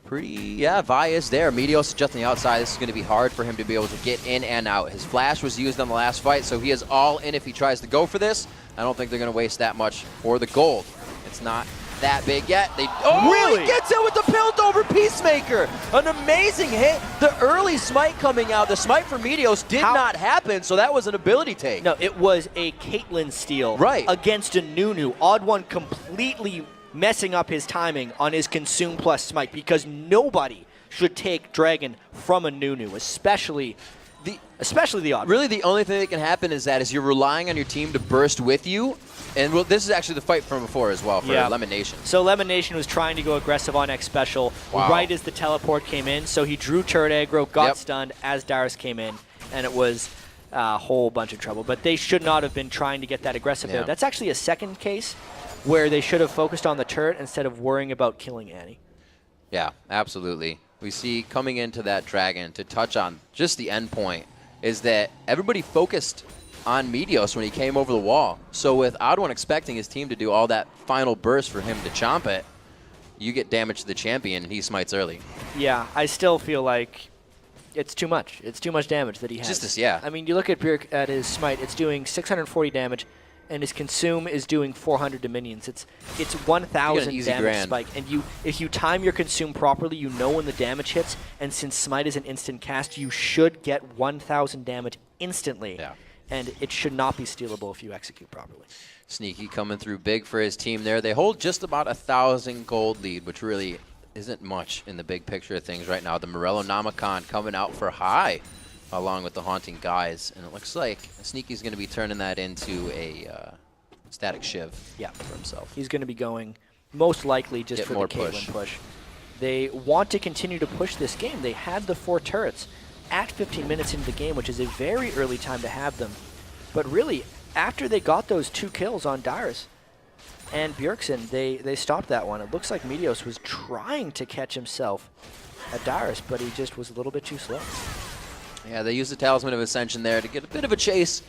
pretty, Vi is there. Meteos is just on the outside. This is going to be hard for him to be able to get in and out. His flash was used on the last fight, so he is all in if he tries to go for this. I don't think they're going to waste that much for the gold. It's not that big yet. Really? He gets it with the Pilt over Peacemaker. An amazing hit. The early smite coming out, the smite for Meteos did not happen, so that was an ability take. No, it was a Caitlyn steal against a Nunu. Odd One completely messing up his timing on his Consume plus smite because nobody should take Dragon from a Nunu, especially the Odd One. Really, the only thing that can happen is that as you're relying on your team to burst with you, And this is actually the fight from before as well for Lemon Nation. So Lemon Nation was trying to go aggressive on X Special right as the teleport came in. So he drew turret aggro, got stunned as Darius came in, and it was a whole bunch of trouble. But they should not have been trying to get that aggressive there. That's actually a second case where they should have focused on the turret instead of worrying about killing Annie. Yeah, absolutely. We see coming into that Dragon, to touch on just the end point, is that everybody focused on Meteos when he came over the wall. So with Odd1 expecting his team to do all that final burst for him to chomp it, you get damage to the champion and he smites early. Yeah, I still feel like it's too much. It's too much damage that he has. Just this, yeah. I mean, you look at Bjerg at his smite, it's doing 640 damage, and his consume is doing 400 to minions. It's 1,000 damage spike. And if you time your consume properly, you know when the damage hits, and since smite is an instant cast, you should get 1,000 damage instantly. Yeah. And it should not be stealable if you execute properly. Sneaky coming through big for his team there. They hold just about 1,000 gold lead, which really isn't much in the big picture of things right now. The Morello Namicon coming out for high, along with the Haunting Guys. And it looks like Sneaky's going to be turning that into a static shiv for himself. He's going to be going most likely just for the Caitlyn push. They want to continue to push this game. They had the 4 turrets at 15 minutes into the game, which is a very early time to have them. But really, after they got those 2 kills on Darius and Bjergsen, they stopped that one. It looks like Meteos was trying to catch himself at Darius, but he just was a little bit too slow. Yeah, they used the Talisman of Ascension there to get a bit of a chase.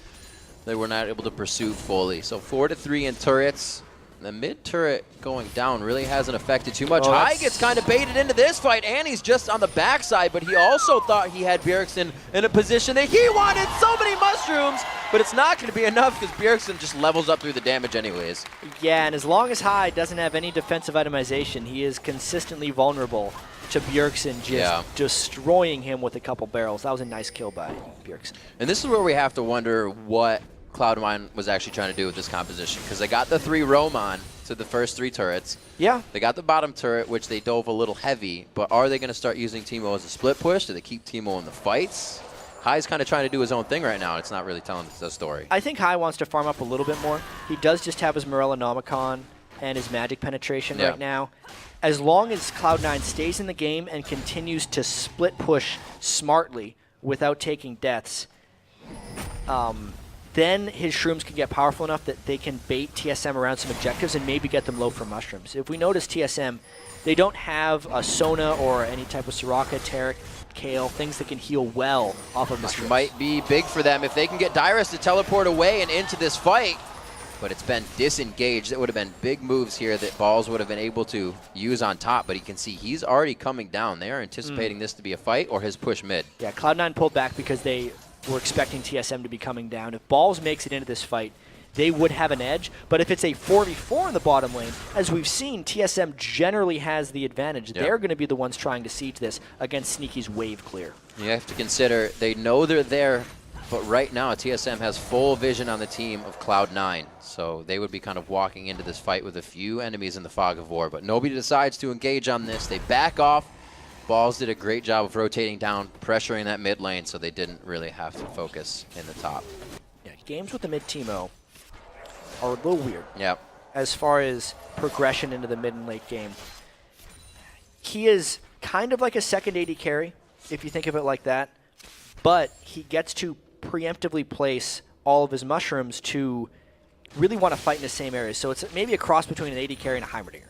They were not able to pursue fully. So 4-3 in turrets. The mid turret going down really hasn't affected too much. High gets kind of baited into this fight. Annie's just on the backside, but he also thought he had Bjergsen in a position that he wanted so many mushrooms, but it's not going to be enough because Bjergsen just levels up through the damage anyways. Yeah, and as long as High doesn't have any defensive itemization, he is consistently vulnerable to Bjergsen just destroying him with a couple barrels. That was a nice kill by Bjergsen. And this is where we have to wonder what Cloud9 was actually trying to do with this composition, because they got the 3 roam on to the first 3 turrets. Yeah. They got the bottom turret, which they dove a little heavy, but are they going to start using Teemo as a split push? Do they keep Teemo in the fights? High's kind of trying to do his own thing right now. It's not really telling the story. I think High wants to farm up a little bit more. He does just have his Morello Nomicon and his magic penetration right now. As long as Cloud9 stays in the game and continues to split push smartly without taking deaths, then his shrooms can get powerful enough that they can bait TSM around some objectives and maybe get them low for mushrooms. If we notice TSM, they don't have a Sona or any type of Soraka, Taric, Kale, things that can heal well off of mushrooms. This might be big for them if they can get Dyrus to teleport away and into this fight. But it's been disengaged. That would have been big moves here that Balls would have been able to use on top. But you can see he's already coming down. They are anticipating this to be a fight or his push mid. Yeah, Cloud9 pulled back because they were expecting TSM to be coming down. If Balls makes it into this fight, they would have an edge. But if it's a 4v4 in the bottom lane, as we've seen, TSM generally has the advantage. They're going to be the ones trying to siege this against Sneaky's wave clear. You have to consider they know they're there, but right now TSM has full vision on the team of Cloud9. So they would be kind of walking into this fight with a few enemies in the fog of war. But nobody decides to engage on this. They back off. Balls did a great job of rotating down, pressuring that mid lane, so they didn't really have to focus in the top. Yeah, games with the mid Teemo are a little weird. Yep. As far as progression into the mid and late game. He is kind of like a second AD carry, if you think of it like that, but he gets to preemptively place all of his mushrooms to really want to fight in the same areas. So it's maybe a cross between an AD carry and a Heimerdinger,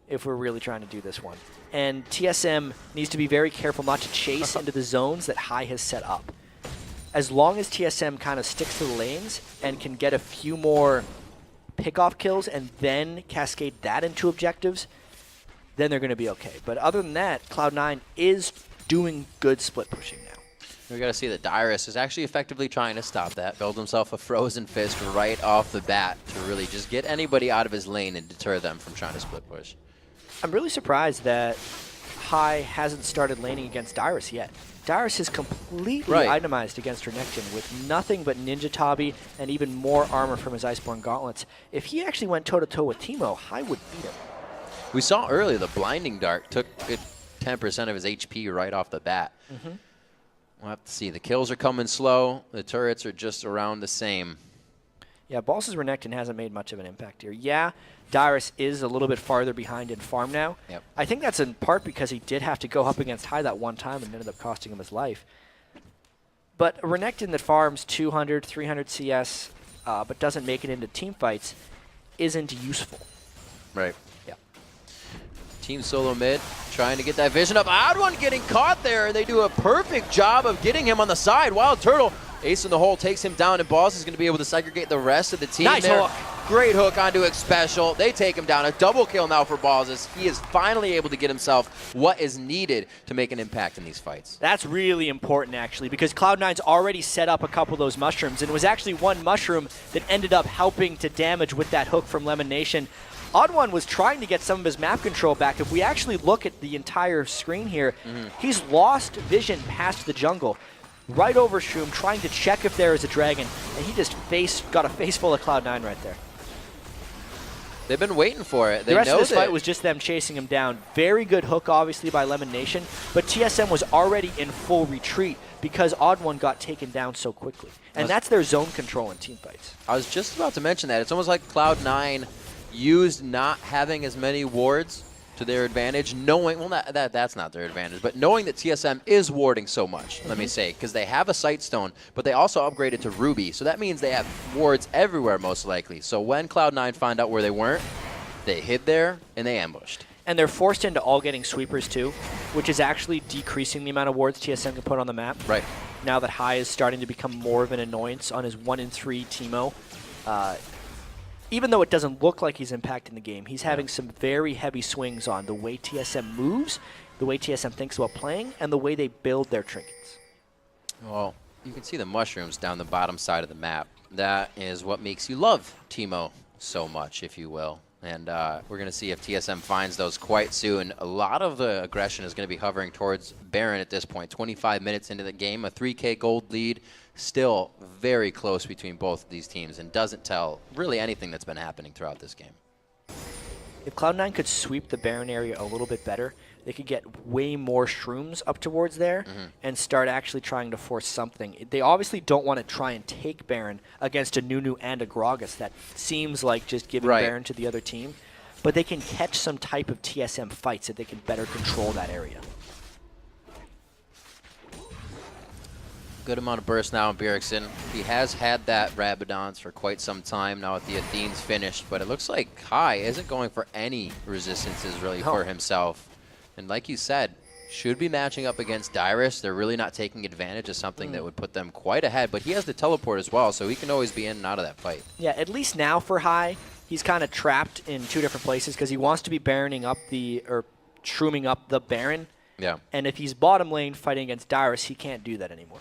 if we're really trying to do this one. And TSM needs to be very careful not to chase into the zones that High has set up. As long as TSM kind of sticks to the lanes and can get a few more pick-off kills and then cascade that into objectives, then they're going to be okay. But other than that, Cloud9 is doing good split pushing now. We got to see that Dyrus is actually effectively trying to stop that, build himself a frozen fist right off the bat to really just get anybody out of his lane and deter them from trying to split push. I'm really surprised that High hasn't started laning against Dyrus yet. Dyrus is completely itemized against Renekton with nothing but Ninja Tabi and even more armor from his Iceborne Gauntlets. If he actually went toe-to-toe with Teemo, High would beat him. We saw earlier the Blinding Dart took 10% of his HP right off the bat. We'll have to see. The kills are coming slow. The turrets are just around the same. Yeah, Balls' Renekton hasn't made much of an impact here. Yeah, Dyrus is a little bit farther behind in farm now. Yep. I think that's in part because he did have to go up against High that one time and ended up costing him his life. But a Renekton that farms 200, 300 CS, but doesn't make it into team fights, isn't useful. Right. Yeah. Team Solo mid trying to get that vision up. Odd One getting caught there. They do a perfect job of getting him on the side. Wild Turtle, ace in the hole, takes him down, and Boss is going to be able to segregate the rest of the team. Nice there. hook. Great hook onto X Special. They take him down. A double kill now for Balls as he is finally able to get himself what is needed to make an impact in these fights. That's really important, actually, because Cloud9's already set up a couple of those mushrooms, and it was actually one mushroom that ended up helping to damage with that hook from Lemon Nation. Odd One was trying to get some of his map control back. If we actually look at the entire screen here, he's lost vision past the jungle. Right over Shroom, trying to check if there is a dragon, and he just got a face full of Cloud9 right there. They've been waiting for it. They The rest know of this that fight was just them chasing him down. Very good hook, obviously, by Lemon Nation, but TSM was already in full retreat because Odd One got taken down so quickly. And that's their zone control in team fights. I was just about to mention that. It's almost like Cloud9 used not having as many wards to their advantage, knowing, well, that's not their advantage, but knowing that TSM is warding so much, let me say, because they have a Sightstone, but they also upgraded to Ruby, so that means they have wards everywhere, most likely. So when Cloud9 found out where they weren't, they hid there, and they ambushed. And they're forced into all getting sweepers, too, which is actually decreasing the amount of wards TSM can put on the map. Right. Now that High is starting to become more of an annoyance on his 1-in-3 Teemo. Even though it doesn't look like he's impacting the game, he's having some very heavy swings on the way TSM moves, the way TSM thinks about playing, and the way they build their trinkets. Well, you can see the mushrooms down the bottom side of the map. That is what makes you love Teemo so much, if you will. And we're going to see if TSM finds those quite soon. A lot of the aggression is going to be hovering towards Baron at this point. 25 minutes into the game, a 3K gold lead. Still very close between both of these teams and doesn't tell really anything that's been happening throughout this game. If Cloud9 could sweep the Baron area a little bit better, they could get way more shrooms up towards there and start actually trying to force something. They obviously don't want to try and take Baron against a Nunu and a Gragas. That seems like just giving Baron to the other team. But they can catch some type of TSM fights if they can better control that area. Good amount of burst now on Bjergsen. He has had that Rabadons for quite some time now that the Athene's finished, but it looks like Kai isn't going for any resistances really for himself. And like you said, should be matching up against Dyrus. They're really not taking advantage of something that would put them quite ahead, but he has the teleport as well, so he can always be in and out of that fight. Yeah, at least now for High, he's kind of trapped in two different places because he wants to be Baroning up or shrooming up the Baron. Yeah. And if he's bottom lane fighting against Dyrus, he can't do that anymore.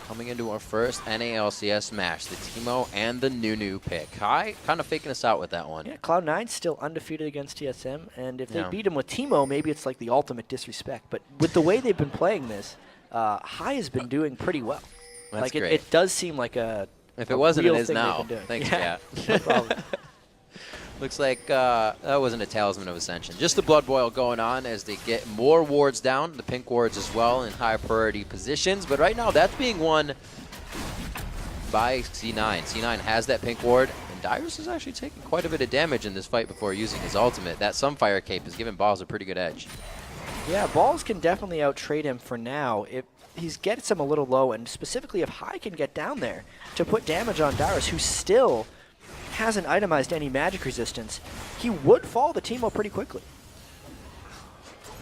Coming into our first NA/LCS match, the Teemo and the Nunu pick. Kai kind of faking us out with that one. Yeah, Cloud9's still undefeated against TSM, and if they beat him with Teemo, maybe it's like the ultimate disrespect. But with the way they've been playing this, High has been doing pretty well. That's like great. It does seem like if it wasn't, it is thing now. they've been doing. Thanks, yeah, Kat. no problem. Looks like that wasn't a Talisman of Ascension. Just the Blood Boil going on as they get more wards down, the pink wards as well, in high priority positions. But right now, that's being won by C9. C9 has that pink ward, and Dyrus is actually taking quite a bit of damage in this fight before using his ultimate. That Sunfire Cape is giving Balls a pretty good edge. Yeah, Balls can definitely out-trade him for now. If he gets him a little low, and specifically if High can get down there to put damage on Dyrus, who still hasn't itemized any magic resistance, he would fall the Teemo pretty quickly.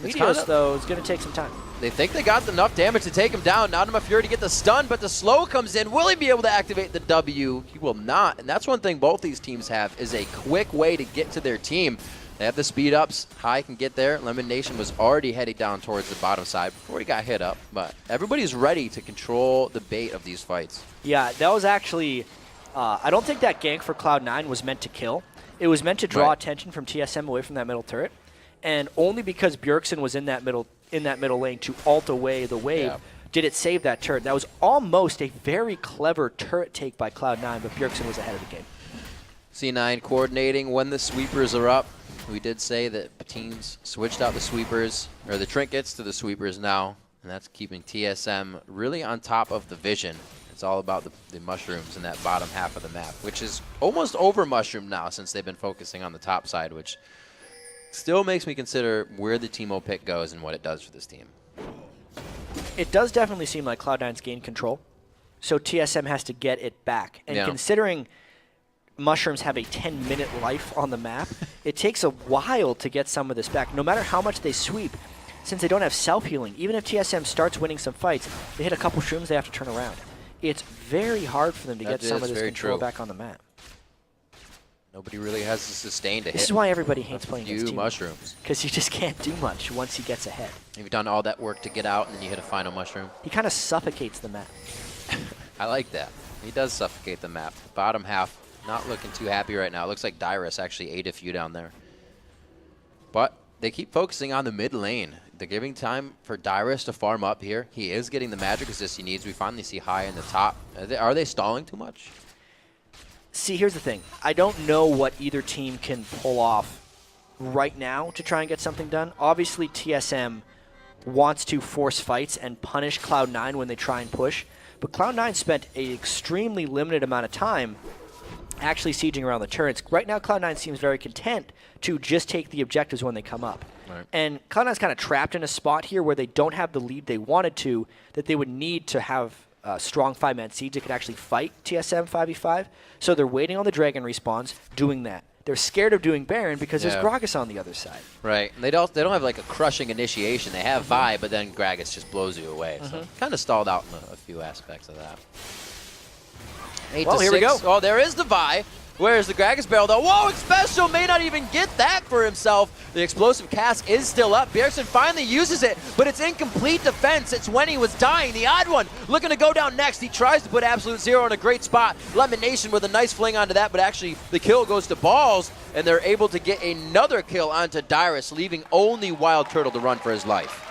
Meteos, though, is going to take some time. They think they got enough damage to take him down. Not enough Fury to get the stun, but the slow comes in. Will he be able to activate the W? He will not, and that's one thing both these teams have, is a quick way to get to their team. They have the speed ups. High can get there. Lemon Nation was already heading down towards the bottom side before he got hit up, but everybody's ready to control the bait of these fights. Yeah, that was actually... I don't think that gank for Cloud9 was meant to kill. It was meant to draw attention from TSM away from that middle turret, and only because Bjergsen was in that middle lane to ult away the wave did it save that turret. That was almost a very clever turret take by Cloud9, but Bjergsen was ahead of the game. C9 coordinating when the sweepers are up. We did say that teams switched out the sweepers, or the trinkets to the sweepers now, and that's keeping TSM really on top of the vision. It's all about the mushrooms in that bottom half of the map, which is almost over mushroom now since they've been focusing on the top side, which still makes me consider where the Teemo pick goes and what it does for this team. It does definitely seem like Cloud9's gained control, so TSM has to get it back. And considering mushrooms have a 10-minute life on the map, it takes a while to get some of this back. No matter how much they sweep, since they don't have self-healing, even if TSM starts winning some fights, they hit a couple shrooms, they have to turn around. It's very hard for them to get some of this control back on the map. Nobody really has the sustain to hit. This is why everybody hates playing against Teemo. mushrooms. Because you just can't do much once he gets ahead. You've done all that work to get out, and then you hit a final mushroom. He kind of suffocates the map. I like that. He does suffocate the map. Bottom half, not looking too happy right now. It looks like Dyrus actually ate a few down there. But they keep focusing on the mid lane. They're giving time for Dyrus to farm up here. He is getting the magic assist he needs. We finally see high in the top. Are they stalling too much? See, here's the thing. I don't know what either team can pull off right now to try and get something done. Obviously, TSM wants to force fights and punish Cloud9 when they try and push. But Cloud9 spent an extremely limited amount of time actually sieging around the turrets. Right now, Cloud9 seems very content to just take the objectives when they come up. Right. And Cloud9's kind of trapped in a spot here where they don't have the lead they wanted to, that they would need to have strong 5-man siege that could actually fight TSM 5v5. So they're waiting on the Dragon respawns, doing that. They're scared of doing Baron because there's Gragas on the other side. Right. And they don't have like a crushing initiation. They have Vi, but then Gragas just blows you away. So kind of stalled out in a few aspects of that. 8 to 6. Here we go. Oh, there is the Vi. Where's the Gragas barrel though? Whoa, Special may not even get that for himself. The explosive cask is still up. Bjergsen finally uses it, but it's incomplete defense. It's when he was dying. The odd one looking to go down next. He tries to put Absolute Zero in a great spot. Lemonation with a nice fling onto that, but actually the kill goes to Balls, and they're able to get another kill onto Dyrus, leaving only Wild Turtle to run for his life.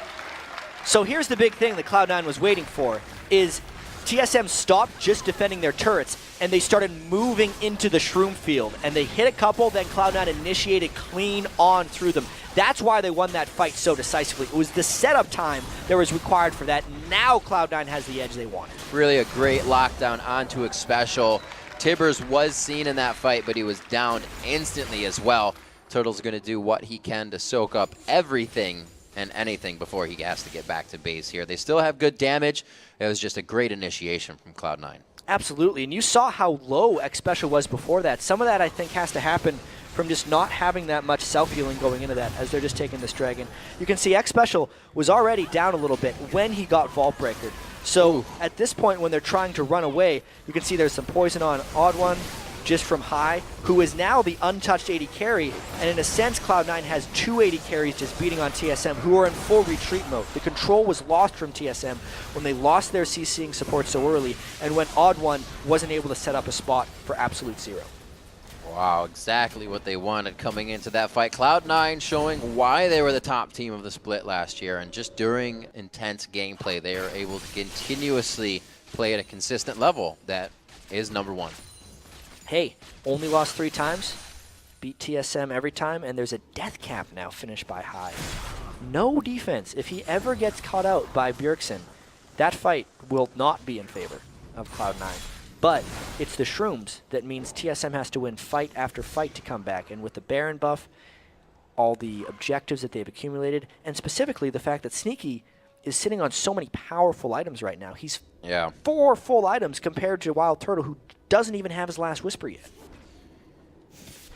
So here's the big thing that Cloud9 was waiting for, is TSM stopped just defending their turrets, and they started moving into the Shroom field. And they hit a couple, then Cloud9 initiated clean on through them. That's why they won that fight so decisively. It was the setup time that was required for that. Now Cloud9 has the edge they wanted. Really a great lockdown onto Special. Tibbers was seen in that fight, but he was downed instantly as well. Turtle's going to do what he can to soak up everything and anything before he has to get back to base here. They still have good damage. It was just a great initiation from Cloud9. Absolutely, and you saw how low X-Special was before that. Some of that, I think, has to happen from just not having that much self-healing going into that as they're just taking this Dragon. You can see X-Special was already down a little bit when he got Vault Breakered. So at this point, when they're trying to run away, you can see there's some poison on Odd One, just from High, who is now the untouched AD carry, and in a sense, Cloud9 has 2 AD carries just beating on TSM, who are in full retreat mode. The control was lost from TSM when they lost their CCing support so early, and when Odd One wasn't able to set up a spot for Absolute Zero. Wow, exactly what they wanted coming into that fight. Cloud9 showing why they were the top team of the split last year, and just during intense gameplay, they are able to continuously play at a consistent level that is #1. Hey, only lost 3 times, beat TSM every time, and there's a death cap now finished by High. No defense. If he ever gets caught out by Bjergsen, that fight will not be in favor of Cloud9. But it's the Shrooms that means TSM has to win fight after fight to come back, and with the Baron buff, all the objectives that they've accumulated, and specifically the fact that Sneaky is sitting on so many powerful items right now. He's 4 full items compared to Wild Turtle, who doesn't even have his last Whisper yet.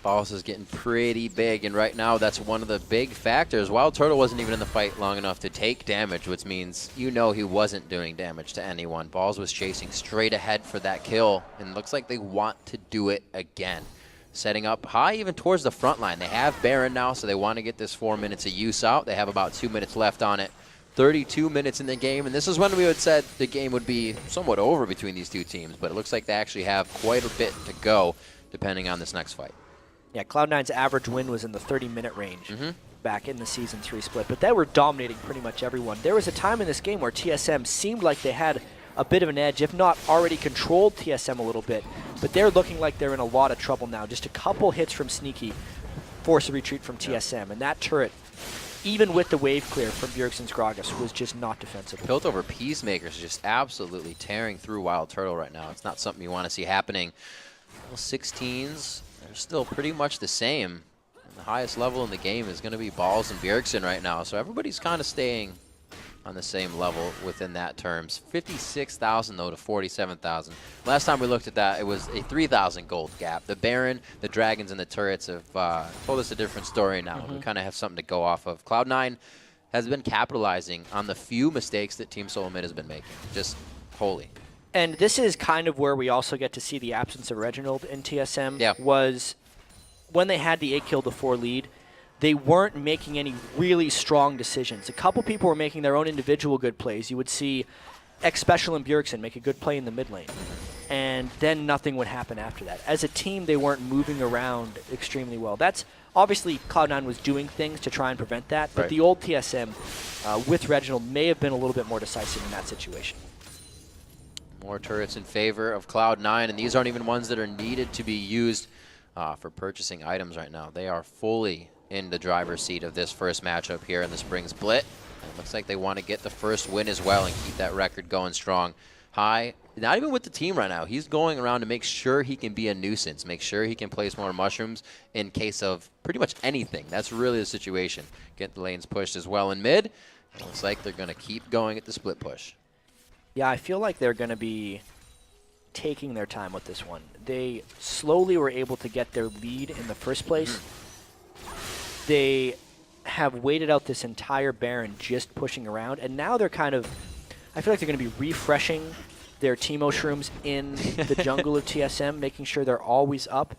Balls is getting pretty big, and right now that's one of the big factors. Wild Turtle wasn't even in the fight long enough to take damage, which means he wasn't doing damage to anyone. Balls was chasing straight ahead for that kill, and looks like they want to do it again. Setting up High even towards the front line. They have Baron now, so they want to get this 4 minutes of use out. They have about 2 minutes left on it. 32 minutes in the game, and this is when we would said the game would be somewhat over between these two teams, but it looks like they actually have quite a bit to go depending on this next fight. Yeah, Cloud9's average win was in the 30-minute range back in the Season 3 split, but they were dominating pretty much everyone. There was a time in this game where TSM seemed like they had a bit of an edge, if not already controlled TSM a little bit, but they're looking like they're in a lot of trouble now. Just a couple hits from Sneaky force a retreat from TSM, and that turret even with the wave clear from Bjergsen's Gragas, was just not defensible. Piltover Peacemakers just absolutely tearing through Wild Turtle right now. It's not something you want to see happening. Well, 16s, they're still pretty much the same. And the highest level in the game is going to be Balls and Bjergsen right now. So everybody's kind of staying on the same level within that terms. 56,000 though to 47,000. Last time we looked at that, it was a 3,000 gold gap. The Baron, the Dragons, and the Turrets have told us a different story now. We kind of have something to go off of. Cloud9 has been capitalizing on the few mistakes that Team Solo Mid has been making. Just wholly. And this is kind of where we also get to see the absence of Reginald in TSM. Yeah. Was when they had the 8 kill to 4 lead, they weren't making any really strong decisions. A couple people were making their own individual good plays. You would see X-Special and Bjergsen make a good play in the mid lane, and then nothing would happen after that. As a team, they weren't moving around extremely well. That's obviously Cloud9 was doing things to try and prevent that, but the old TSM with Reginald may have been a little bit more decisive in that situation. More turrets in favor of Cloud9, and these aren't even ones that are needed to be used for purchasing items right now. They are fully in the driver's seat of this first matchup here in the Spring Split. It looks like they want to get the first win as well and keep that record going strong. High, not even with the team right now. He's going around to make sure he can be a nuisance, make sure he can place more mushrooms in case of pretty much anything. That's really the situation. Get the lanes pushed as well in mid. It looks like they're going to keep going at the split push. Yeah, I feel like they're going to be taking their time with this one. They slowly were able to get their lead in the first place. They have waited out this entire Baron just pushing around, and now they're kind of, I feel like they're going to be refreshing their Teemo shrooms in the jungle of TSM, making sure they're always up.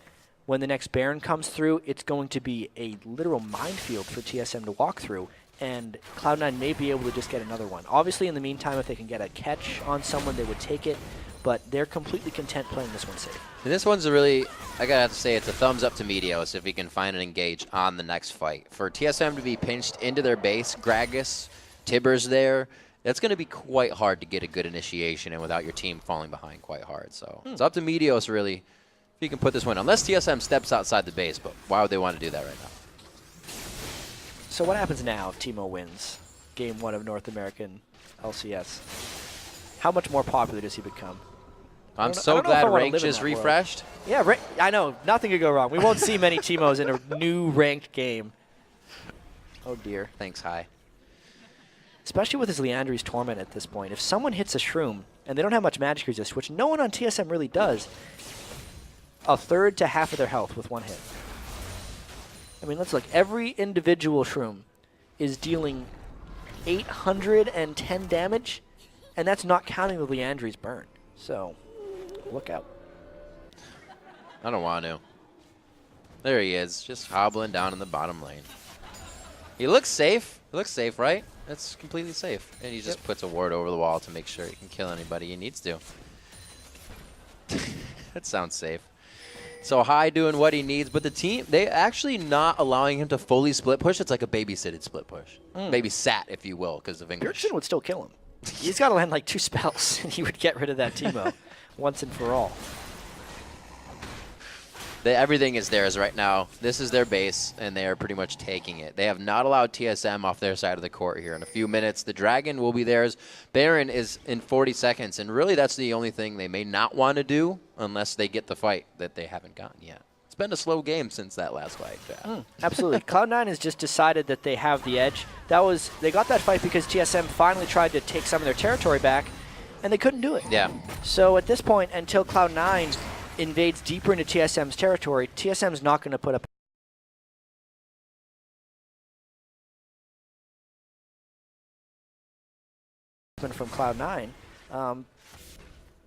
When the next Baron comes through, it's going to be a literal minefield for TSM to walk through, and Cloud9 may be able to just get another one. Obviously, in the meantime, if they can get a catch on someone, they would take it, but they're completely content playing this one safe. And this one's a really, I gotta have to say, it's a thumbs up to Meteos if he can find and engage on the next fight. For TSM to be pinched into their base, Gragas, Tibbers there, that's going to be quite hard to get a good initiation and without your team falling behind quite hard. So it's up to Meteos really if he can put this win. Unless TSM steps outside the base, but why would they want to do that right now? So what happens now if Teemo wins Game 1 of North American LCS? How much more popular does he become? I'm so glad ranked just refreshed. Yeah, I know. Nothing could go wrong. We won't see many Teemos in a new ranked game. Oh, dear. Thanks, High. Especially with his Leandri's Torment at this point. If someone hits a Shroom, and they don't have much magic resist, which no one on TSM really does, a third to half of their health with one hit. I mean, let's look. Every individual Shroom is dealing 810 damage, and that's not counting the Leandri's burn. So, look out. I don't want to. There he is, just hobbling down in the bottom lane. He looks safe. He looks safe, right? That's completely safe. And he just puts a ward over the wall to make sure he can kill anybody he needs to. That sounds safe. So High doing what he needs, but the team, they actually not allowing him to fully split push. It's like a babysitted split push. Babysat, if you will, because of English. Bjergsen would still kill him. He's got to land like 2 spells, and he would get rid of that Teemo once and for all. Everything is theirs right now. This is their base, and they are pretty much taking it. They have not allowed TSM off their side of the court here. In a few minutes, the Dragon will be theirs. Baron is in 40 seconds, and really that's the only thing they may not want to do unless they get the fight that they haven't gotten yet. It's been a slow game since that last fight. Absolutely. Cloud9 has just decided that they have the edge. They got that fight because TSM finally tried to take some of their territory back, and they couldn't do it. Yeah. So at this point, until Cloud9 invades deeper into TSM's territory, TSM's not going to put up from Cloud9.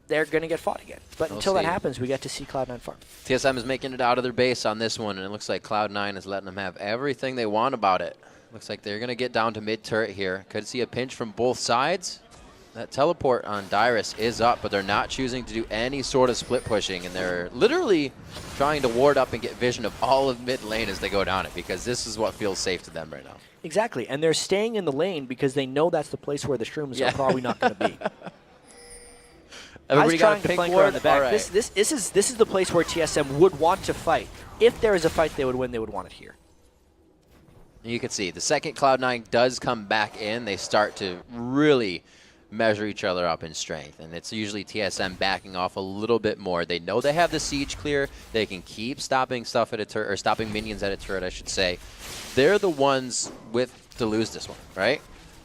They're going to get fought again. But until that happens, we get to see Cloud9 farm. TSM is making it out of their base on this one, and it looks like Cloud9 is letting them have everything they want about it. Looks like they're going to get down to mid-turret here. Could see a pinch from both sides. That teleport on Dyrus is up, but they're not choosing to do any sort of split pushing, and they're literally trying to ward up and get vision of all of mid lane as they go down it, because this is what feels safe to them right now. Exactly, and they're staying in the lane because they know that's the place where the Shrooms are probably not going to be. Everybody got a pink flank ward? on the back. Right. This is the place where TSM would want to fight. If there is a fight they would win, they would want it here. You can see the second Cloud9 does come back in, they start to really measure each other up in strength. And it's usually TSM backing off a little bit more. They know they have the siege clear. They can keep stopping stuff at a turret, or stopping minions at a turret, I should say. They're the ones to lose this one, right?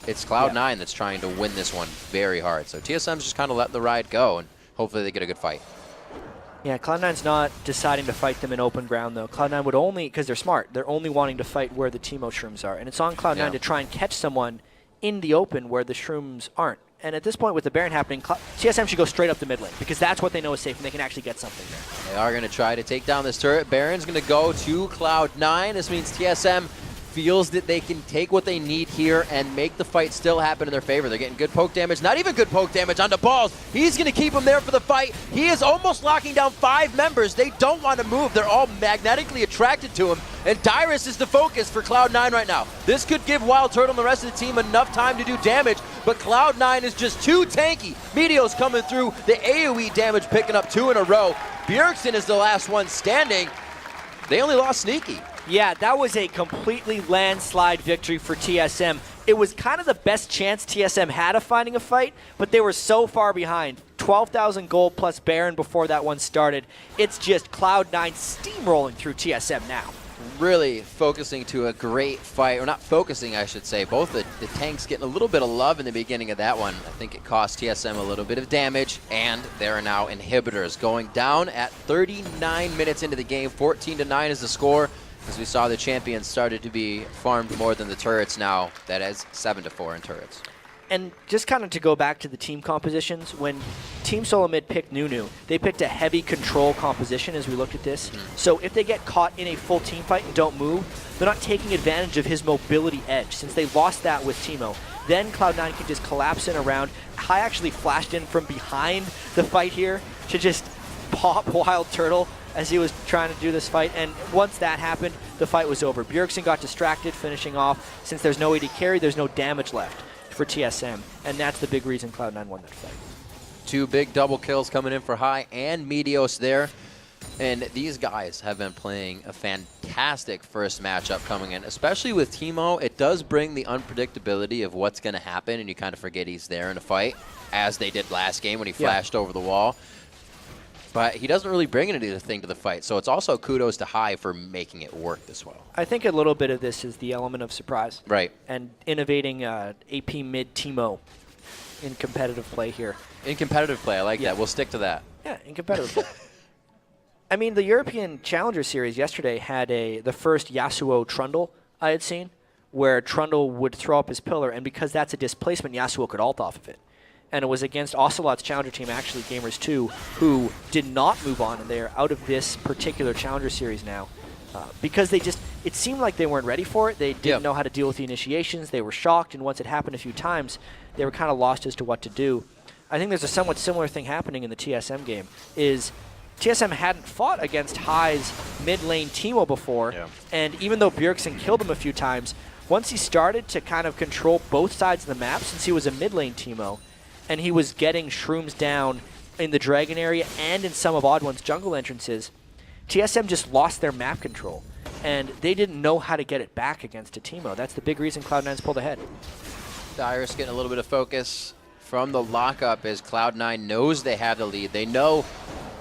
It's Cloud9 that's trying to win this one very hard. So TSM's just kind of letting the ride go, and hopefully they get a good fight. Yeah, Cloud9's not deciding to fight them in open ground, though. Cloud9 would only, because they're smart, they're only wanting to fight where the Teemo shrooms are. And it's on Cloud9 to try and catch someone in the open where the shrooms aren't. And at this point, with the Baron happening, TSM should go straight up the mid lane, because that's what they know is safe, and they can actually get something there. They are going to try to take down this turret. Baron's going to go to Cloud9. This means TSM feels that they can take what they need here and make the fight still happen in their favor. They're getting good poke damage, not even good poke damage onto Balls. He's going to keep him there for the fight. He is almost locking down 5 members. They don't want to move. They're all magnetically attracted to him, and Dyrus is the focus for Cloud9 right now. This could give Wild Turtle and the rest of the team enough time to do damage, but Cloud9 is just too tanky. Meteos coming through, the AoE damage picking up 2 in a row. Bjergsen is the last one standing. They only lost Sneaky. Yeah, that was a completely landslide victory for TSM. It was kind of the best chance TSM had of finding a fight, but they were so far behind. 12,000 gold plus Baron before that one started. It's just Cloud9 steamrolling through TSM now. Really focusing to a great fight, or not focusing, I should say. Both the tanks getting a little bit of love in the beginning of that one. I think it cost TSM a little bit of damage, and there are now inhibitors going down at 39 minutes into the game. 14-9 is the score. As we saw, the champions started to be farmed more than the turrets now. That is 7-4 in turrets. And just kind of to go back to the team compositions, when Team Solo Mid picked Nunu, they picked a heavy control composition as we looked at this. So if they get caught in a full team fight and don't move, they're not taking advantage of his mobility edge, since they lost that with Teemo. Then Cloud9 can just collapse in around. Hai actually flashed in from behind the fight here to just pop Wild Turtle as he was trying to do this fight, and once that happened, the fight was over. Bjergsen got distracted, finishing off. Since there's no AD carry, there's no damage left for TSM, and that's the big reason Cloud9 won that fight. 2 big double kills coming in for Hai and Meteos there, and these guys have been playing a fantastic first matchup coming in, especially with Teemo. It does bring the unpredictability of what's going to happen, and you kind of forget he's there in a fight, as they did last game when he flashed over the wall. But he doesn't really bring anything to the fight, so it's also kudos to Hai for making it work this well. I think a little bit of this is the element of surprise. Right. And innovating AP mid Teemo in competitive play here. In competitive play, I like that. We'll stick to that. Yeah, in competitive play. I mean, the European Challenger Series yesterday had the first Yasuo Trundle I had seen, where Trundle would throw up his pillar, and because that's a displacement, Yasuo could ult off of it. And it was against Ocelot's Challenger team, actually, Gamers 2, who did not move on, and they are out of this particular Challenger Series now. Because it seemed like they weren't ready for it. They didn't know how to deal with the initiations. They were shocked, and once it happened a few times, they were kind of lost as to what to do. I think there's a somewhat similar thing happening in the TSM game, is TSM hadn't fought against Hai's mid lane Teemo before, and even though Bjergsen killed him a few times, once he started to kind of control both sides of the map, since he was a mid lane Teemo, and he was getting shrooms down in the Dragon area and in some of Odd One's jungle entrances, TSM just lost their map control, and they didn't know how to get it back against a Teemo. That's the big reason Cloud9's pulled ahead. Dyrus getting a little bit of focus from the lockup as Cloud9 knows they have the lead. They know,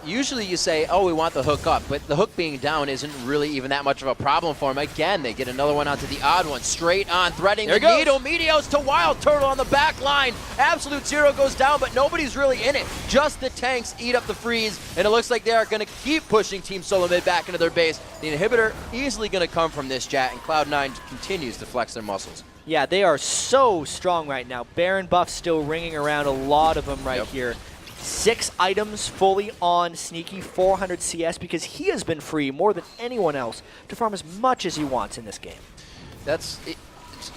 usually you say, oh, we want the hook up, but the hook being down isn't really even that much of a problem for them. Again, they get another one onto the Odd One, straight on, threading the needle. Meteos to Wild Turtle on the back line. Absolute Zero goes down, but nobody's really in it. Just the tanks eat up the freeze, and it looks like they are going to keep pushing Team Solo Mid back into their base. The inhibitor easily going to come from this, chat, and Cloud9 continues to flex their muscles. Yeah, they are so strong right now. Baron buff still ringing around, a lot of them right here. 6 items fully on Sneaky, 400 CS, because he has been free more than anyone else to farm as much as he wants in this game. That's it.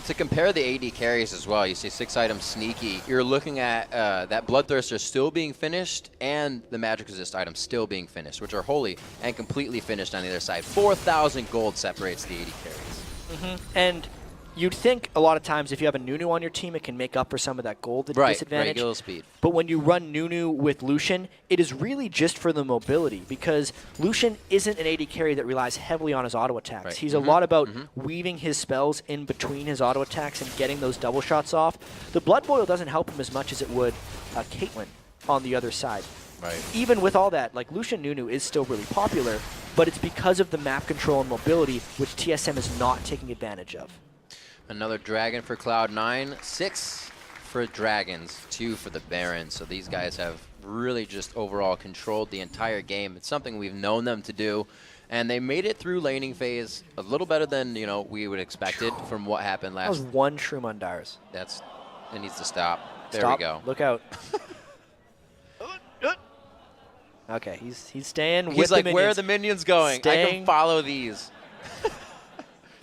To compare the AD carries as well, you see 6 items Sneaky. You're looking at that Bloodthirster still being finished and the Magic Resist item still being finished, which are wholly and completely finished on the other side. 4,000 gold separates the AD carries. And You'd think a lot of times if you have a Nunu on your team, it can make up for some of that gold disadvantage. Regular speed. But when you run Nunu with Lucian, it is really just for the mobility because Lucian isn't an AD carry that relies heavily on his auto attacks. Right. He's a lot about weaving his spells in between his auto attacks and getting those double shots off. The Blood Boil doesn't help him as much as it would Caitlyn on the other side. Right. Even with all that, like Lucian Nunu is still really popular, but it's because of the map control and mobility, which TSM is not taking advantage of. Another dragon for Cloud9, 6 for Dragons, 2 for the Baron. So these guys have really just overall controlled the entire game. It's something we've known them to do, and they made it through laning phase a little better than we would expected from what happened last. That was one Shroom on Dyrus. It needs to stop. There Stop. we go. Look out. Okay, he's staying with He's the like, minions. where are the minions going? I Staying. can follow these.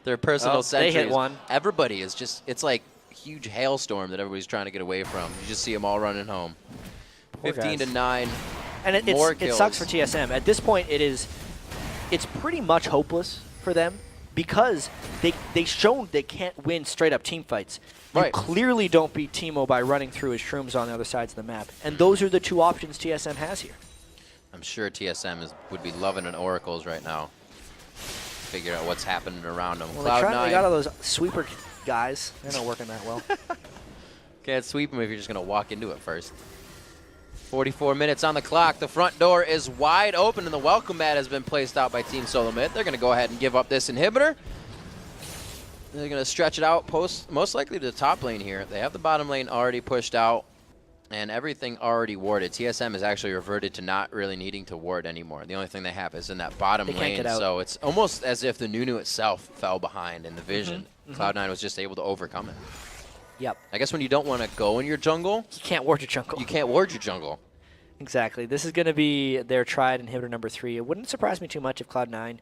Their personal They sentries. hit one. Everybody is just, it's like a huge hailstorm that everybody's trying to get away from. You just see them all running home. Poor 15 guys. to 9. And it sucks for TSM. At this point, it's pretty much hopeless for them because they've shown they can't win straight-up team fights. You Right. clearly don't beat Teemo by running through his shrooms on the other sides of the map. And those are the two options TSM has here. I'm sure TSM would be loving an Oracles right now. Figure out what's happening around them. Well, Cloud9. they got all those sweeper guys. They're not working that well. Can't sweep them if you're just going to walk into it first. 44 minutes on the clock. The front door is wide open, and the welcome mat has been placed out by Team Solo Mid. They're going to go ahead and give up this inhibitor. They're going to stretch it out most likely to the top lane here. They have the bottom lane already pushed out and everything already warded. TSM has actually reverted to not really needing to ward anymore. The only thing they have is in that bottom lane. So it's almost as if the Nunu itself fell behind in the vision. Cloud9 was just able to overcome it. Yep. I guess when you don't want to go in your jungle, You can't ward your jungle. you can't ward your jungle. Exactly. This is going to be their tried inhibitor number 3. It wouldn't surprise me too much if Cloud9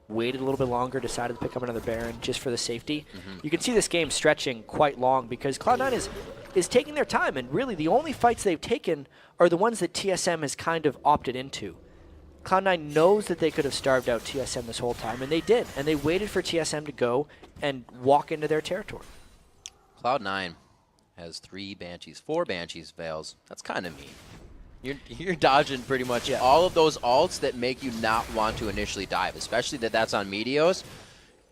waited a little bit longer, decided to pick up another Baron just for the safety. You can see this game stretching quite long because Cloud9 is taking their time, and really the only fights they've taken are the ones that TSM has kind of opted into. Cloud9 knows that they could have starved out TSM this whole time, and they did. And they waited for TSM to go and walk into their territory. Cloud9 has 3 Banshees, 4 Banshees Veils. That's kind of mean. You're dodging pretty much all of those ults that make you not want to initially dive, especially that's on Meteos.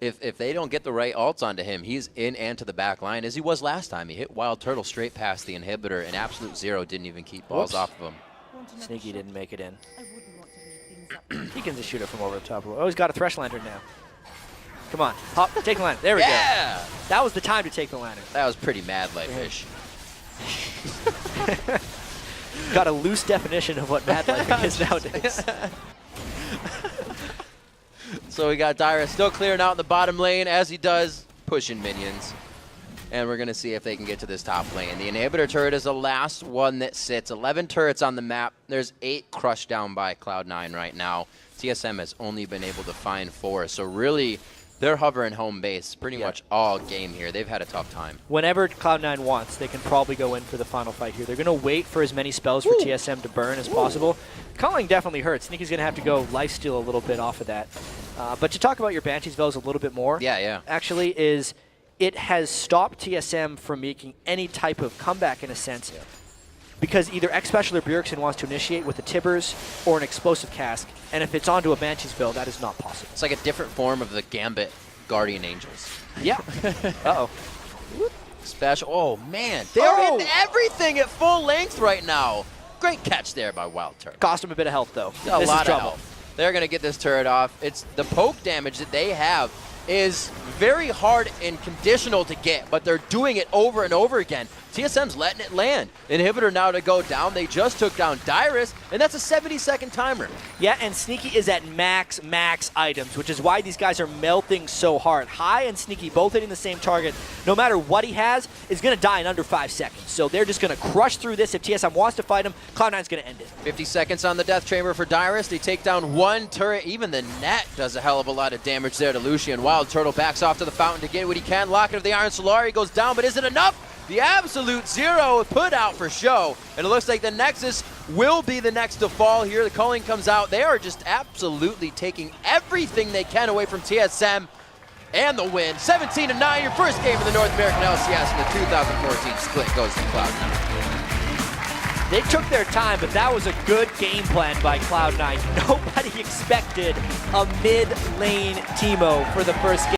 If they don't get the right ults onto him, he's in and to the back line, as he was last time. He hit Wild Turtle straight past the inhibitor, and Absolute Zero didn't even keep balls off of him. Sneaky didn't make it in. He can just shoot it from over the top. Oh, he's got a Thresh Lantern now. Come on, hop, take the lantern. There we go. That was the time to take the lantern. That was pretty mad Lightfish. Got a loose definition of what mad life is nowadays. So we got Dyrus still clearing out in the bottom lane, as he does, pushing minions. And we're going to see if they can get to this top lane. The inhibitor turret is the last one that sits. 11 turrets on the map. There's 8 crushed down by Cloud9 right now. TSM has only been able to find 4. So really, they're hovering home base pretty much all game here. They've had a tough time. Whenever Cloud9 wants, they can probably go in for the final fight here. They're going to wait for as many spells for TSM to burn as possible. Culling definitely hurts. Sneaky's going to have to go lifesteal a little bit off of that. But to talk about your Banshees Veils a little bit more, actually is it has stopped TSM from making any type of comeback in a sense. Because either X-Special or Bjergsen wants to initiate with a Tibbers or an Explosive Cask, and if it's onto a Banshee's Veil, that is not possible. It's like a different form of the Gambit Guardian Angels. Yeah. Uh-oh. Special. Oh, man. They're hitting everything at full length right now. Great catch there by Wild Turtle. Cost him a bit of health, though. A lot of health. They're going to get this turret off. It's the poke damage that they have is very hard and conditional to get, but they're doing it over and over again. TSM's letting it land. Inhibitor now to go down. They just took down Dyrus, and that's a 70-second timer. Yeah, and Sneaky is at max items, which is why these guys are melting so hard. High and Sneaky both hitting the same target. No matter what he has, is going to die in under 5 seconds. So they're just going to crush through this. If TSM wants to fight him, Cloud9's going to end it. 50 seconds on the Death Chamber for Dyrus. They take down 1 turret. Even the net does a hell of a lot of damage there to Lucian. Wild Turtle backs off to the fountain to get what he can. Locket of the Iron Solari goes down, but is it enough? The Absolute Zero put out for show, and it looks like the Nexus will be the next to fall here. The culling comes out. They are just absolutely taking everything they can away from TSM. and the win. 17-9, your first game of the North American LCS in the 2014 split goes to Cloud9. They took their time, but that was a good game plan by Cloud9. Nobody expected a mid-lane Teemo for the first game.